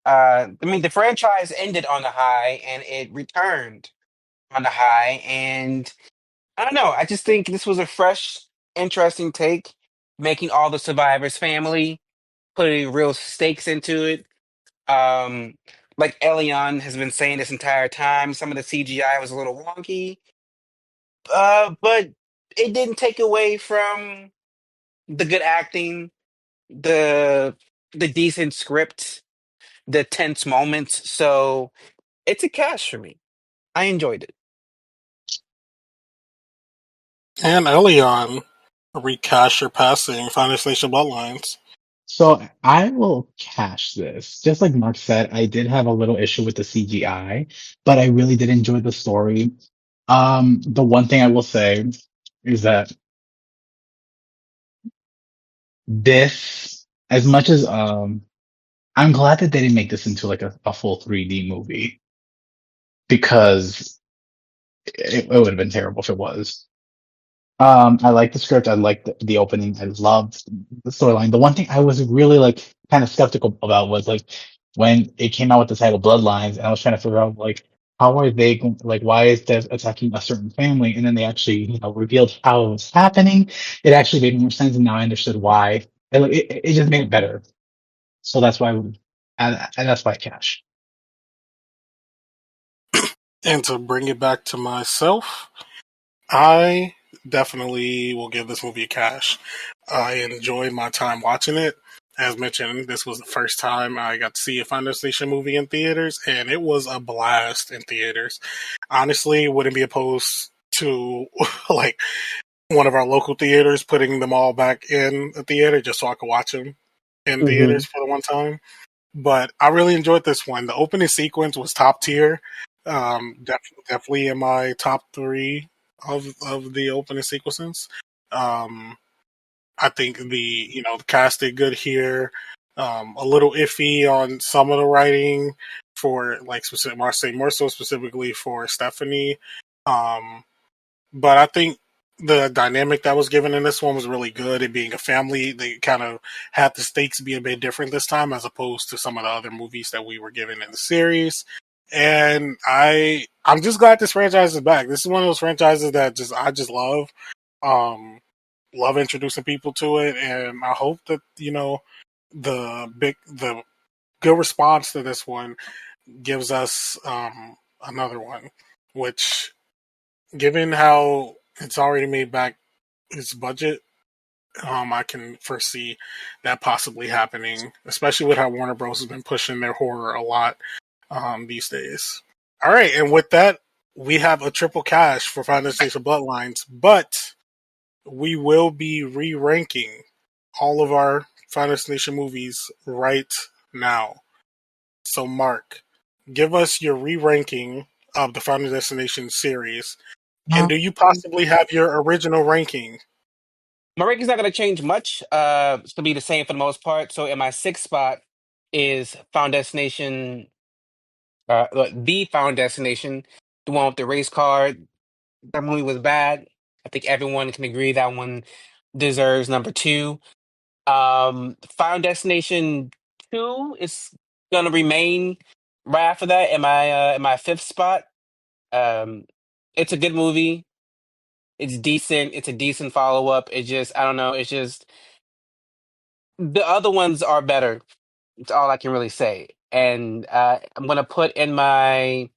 Speaker 4: I mean, the franchise ended on a high and it returned on a high. And I don't know. I just think this was a fresh, interesting take, making all the survivors family, putting real stakes into it. Um, Like Elion has been saying this entire time, some of the CGI was a little wonky, but it didn't take away from the good acting, the the decent script, the tense moments. So it's a cash for me. I enjoyed it.
Speaker 5: And Elion recast your passing Final Station Bloodlines.
Speaker 6: So I will cash this. Just like Mark said, I did have a little issue with the CGI, but I really did enjoy the story. The one thing I will say is that this, as much as I'm glad that they didn't make this into like a full 3D movie because it would have been terrible if it was. I like the script. I like the opening. I loved the storyline. The one thing I was really like kind of skeptical about was like when it came out with the title Bloodlines, and I was trying to figure out like how are they like why is Dev attacking a certain family, and then they actually revealed how it was happening. It actually made more sense, and now I understood why. It just made it better. So that's why, and that's why cash.
Speaker 5: And to bring it back to myself, I definitely will give this movie a cash. I enjoyed my time watching it. As mentioned, this was the first time I got to see a Final Station movie in theaters, and it was a blast in theaters. Honestly, wouldn't be opposed to like one of our local theaters putting them all back in a theater just so I could watch them in
Speaker 6: Hmm.
Speaker 5: theaters for the one time. But I really enjoyed this one. The opening sequence was top tier. Definitely in my top three of the opening sequences. Um, I think the cast did good here. A little iffy on some of the writing for like specific, more so specifically for Stephanie. Um, but I think the dynamic that was given in this one was really good. It being a family, they kind of had the stakes be a bit different this time as opposed to some of the other movies that we were given in the series. And I'm just glad this franchise is back. This is one of those franchises that I just love. Um, love introducing people to it, and I hope that the good response to this one gives us another one, which given how it's already made back its budget, I can foresee that possibly happening, especially with how Warner Bros. Has been pushing their horror a lot these days. All right, and with that, we have a triple cash for Final Destination Bloodlines, but we will be re-ranking all of our Final Destination movies right now. So, Mark, give us your re-ranking of the Final Destination series. And do you possibly have your original ranking?
Speaker 4: My ranking's not going to change much. It's going to be the same for the most part. So in my sixth spot is Found Destination, the Found Destination, the one with the race car. That movie was bad. I think everyone can agree that one deserves number two. Final Destination 2 is gonna remain right after that in my fifth spot. Um, it's a good movie. It's decent. It's a decent follow-up. It just I don't know. It's just the other ones are better. It's all I can really say. And I'm gonna put in my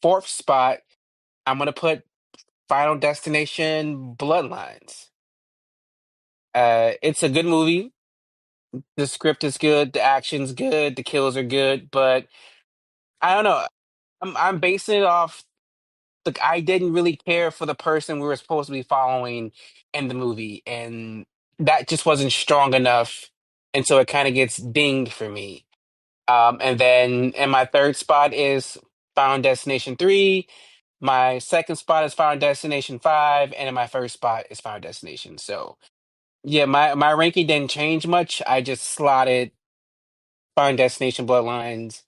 Speaker 4: fourth spot. I'm gonna put Final Destination Bloodlines. It's a good movie. The script is good, the action's good, the kills are good, but I don't know. I'm basing it off like I didn't really care for the person we were supposed to be following in the movie, and that just wasn't strong enough, and so it kind of gets dinged for me. And then in my third spot is Final Destination 3. My second spot is Final Destination 5, and in my first spot is Final Destination. So yeah, my ranking didn't change much. I just slotted Final Destination Bloodlines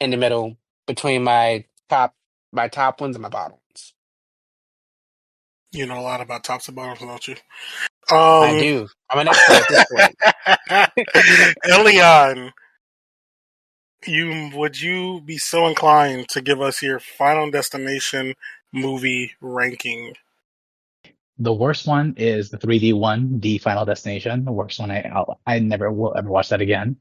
Speaker 4: in the middle between my top ones and my bottom ones.
Speaker 5: You know a lot about tops and bottoms, don't you?
Speaker 4: I
Speaker 5: Um,
Speaker 4: do. I'm an expert at this point.
Speaker 5: Elion, would you be so inclined to give us your Final Destination movie ranking?
Speaker 6: The worst one is the 3D one, the Final Destination. The worst one. I never will ever watch that again.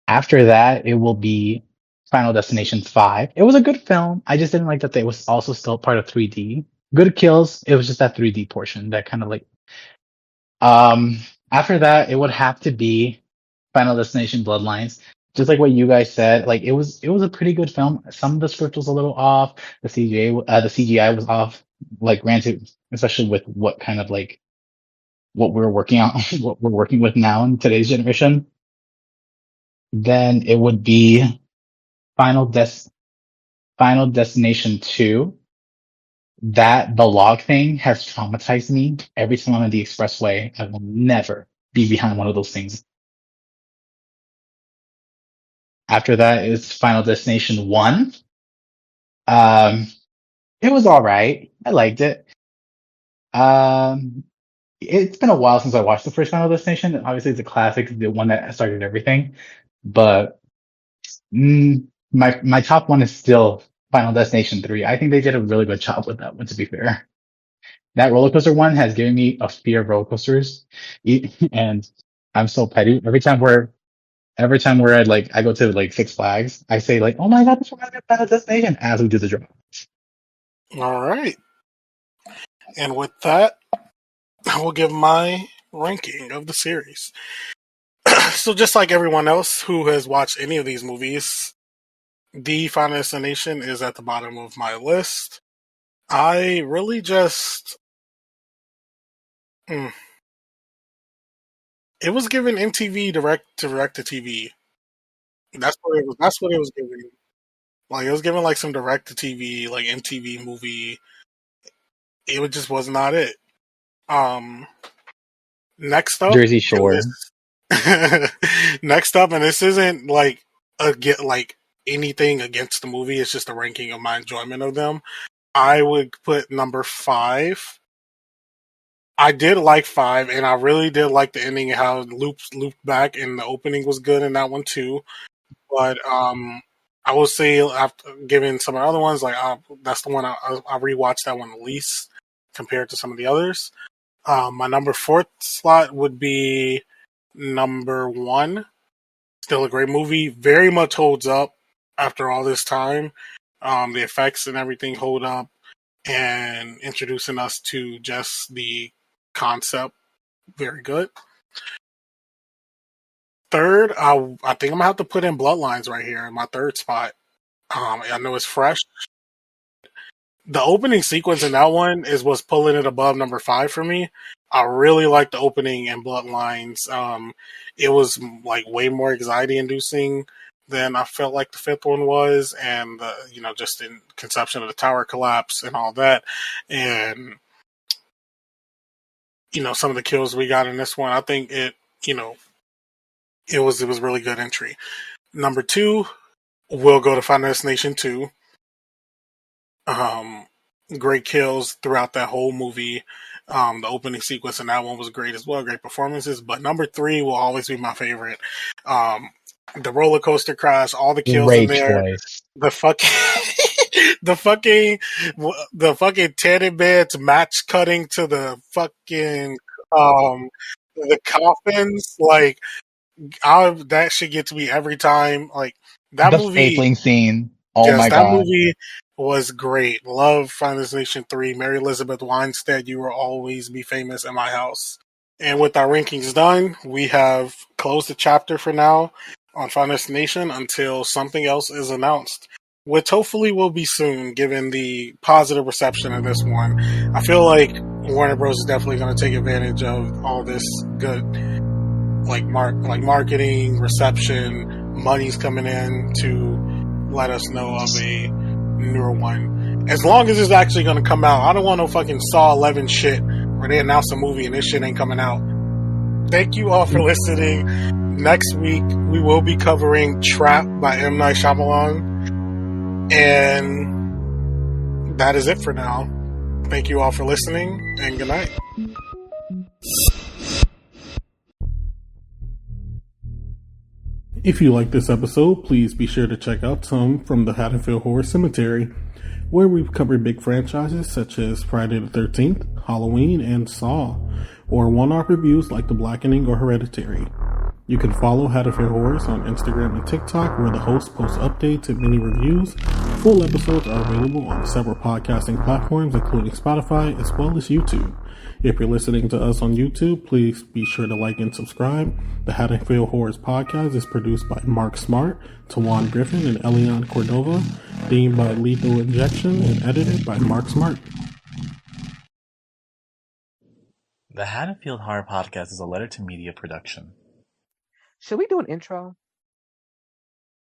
Speaker 6: After that, it will be Final Destination 5. It was a good film. I just didn't like that it was also still part of 3D. Good kills. It was just that 3D portion that kind of like. After that, it would have to be Final Destination Bloodlines. Just like what you guys said, like it was a pretty good film. Some of the script was a little off. The CGI was off. Like granted, especially with what kind of like what we're working on, what we're working with now in today's generation. Then it would be Final Des Final Destination 2. That the log thing has traumatized me. Every time I'm on the expressway, I will never be behind one of those things. After that is Final Destination 1. Um, it was all right. I liked it. Um, it's been a while since I watched the first Final Destination. Obviously, it's a classic, the one that started everything. But my top one is still Final Destination 3. I think they did a really good job with that one, to be fair. That roller coaster one has given me a fear of roller coasters, and I'm so petty. Every time we're at like I go to like Six Flags, I say like, "Oh my god, this reminds me of Final Destination" as we do the drop.
Speaker 5: All right. And with that, I will give my ranking of the series. So just like everyone else who has watched any of these movies, the Final Destination is at the bottom of my list. I really just... it was given MTV direct to TV. That's what it was. That's what it was giving. Like it was given like some direct to TV, like MTV movie. It just was not it. Next up,
Speaker 6: Jersey Shore.
Speaker 5: Next up, and this isn't like anything against the movie. It's just a ranking of my enjoyment of them. I would put number 5. I did like 5, and I really did like the ending and how it looped back, and the opening was good in that one too. But I will say, after giving some of the other ones, like that's the one I rewatched that one the least compared to some of the others. My number 4 slot would be number 1. Still a great movie. Very much holds up after all this time. The effects and everything hold up, and introducing us to just the concept, very good. Third, I think I'm gonna have to put in Bloodlines right here in my third spot. I know it's fresh. The opening sequence in that one is what's pulling it above number 5 for me. I really like the opening in Bloodlines. It was like way more anxiety inducing than I felt like the 5th one was, and just in conception of the tower collapse and all that, and some of the kills we got in this one. I think it was really good entry. Number 2, we'll go to Final Destination 2. Great kills throughout that whole movie. The opening sequence in that one was great as well. Great performances. But number 3 will always be my favorite. The roller coaster crash, all the kills
Speaker 6: Great
Speaker 5: in there.
Speaker 6: choice.
Speaker 5: The fucking tanning beds match cutting to the fucking the coffins. Like that shit gets me every time. Like that
Speaker 6: The
Speaker 5: movie.
Speaker 6: stapling scene. Oh
Speaker 5: Yes,
Speaker 6: my
Speaker 5: that
Speaker 6: god.
Speaker 5: movie was great. Love Final Destination 3. Mary Elizabeth Winstead, you will always be famous in my house. And with our rankings done, we have closed the chapter for now on Final Destination until something else is announced, which hopefully will be soon, given the positive reception of this one. I feel like Warner Bros. Is definitely going to take advantage of all this good, like marketing, reception, money's coming in to let us know of a newer one. As long as it's actually going to come out. I don't want no fucking Saw 11 shit where they announce a movie and this shit ain't coming out. Thank you all for listening. Next week, we will be covering Trap by M. Night Shyamalan. And that is it for now. Thank you all for listening, and good night. If you like this episode, please be sure to check out some from the Haddonfield Horror Cemetery, where we've covered big franchises such as Friday the 13th, Halloween, and Saw, or one-off reviews like The Blackening or Hereditary. You can follow Haddonfield Horrors on Instagram and TikTok, where the host posts updates and mini reviews. Full episodes are available on several podcasting platforms, including Spotify, as well as YouTube. If you're listening to us on YouTube, please be sure to like and subscribe. The Haddonfield Horrors podcast is produced by Mark Smart, Tawan Griffin, and Elian Cordova, themed by Lethal Injection, and edited by Mark Smart.
Speaker 7: The Haddonfield Horror Podcast is a letter to media production.
Speaker 8: Should we do an intro?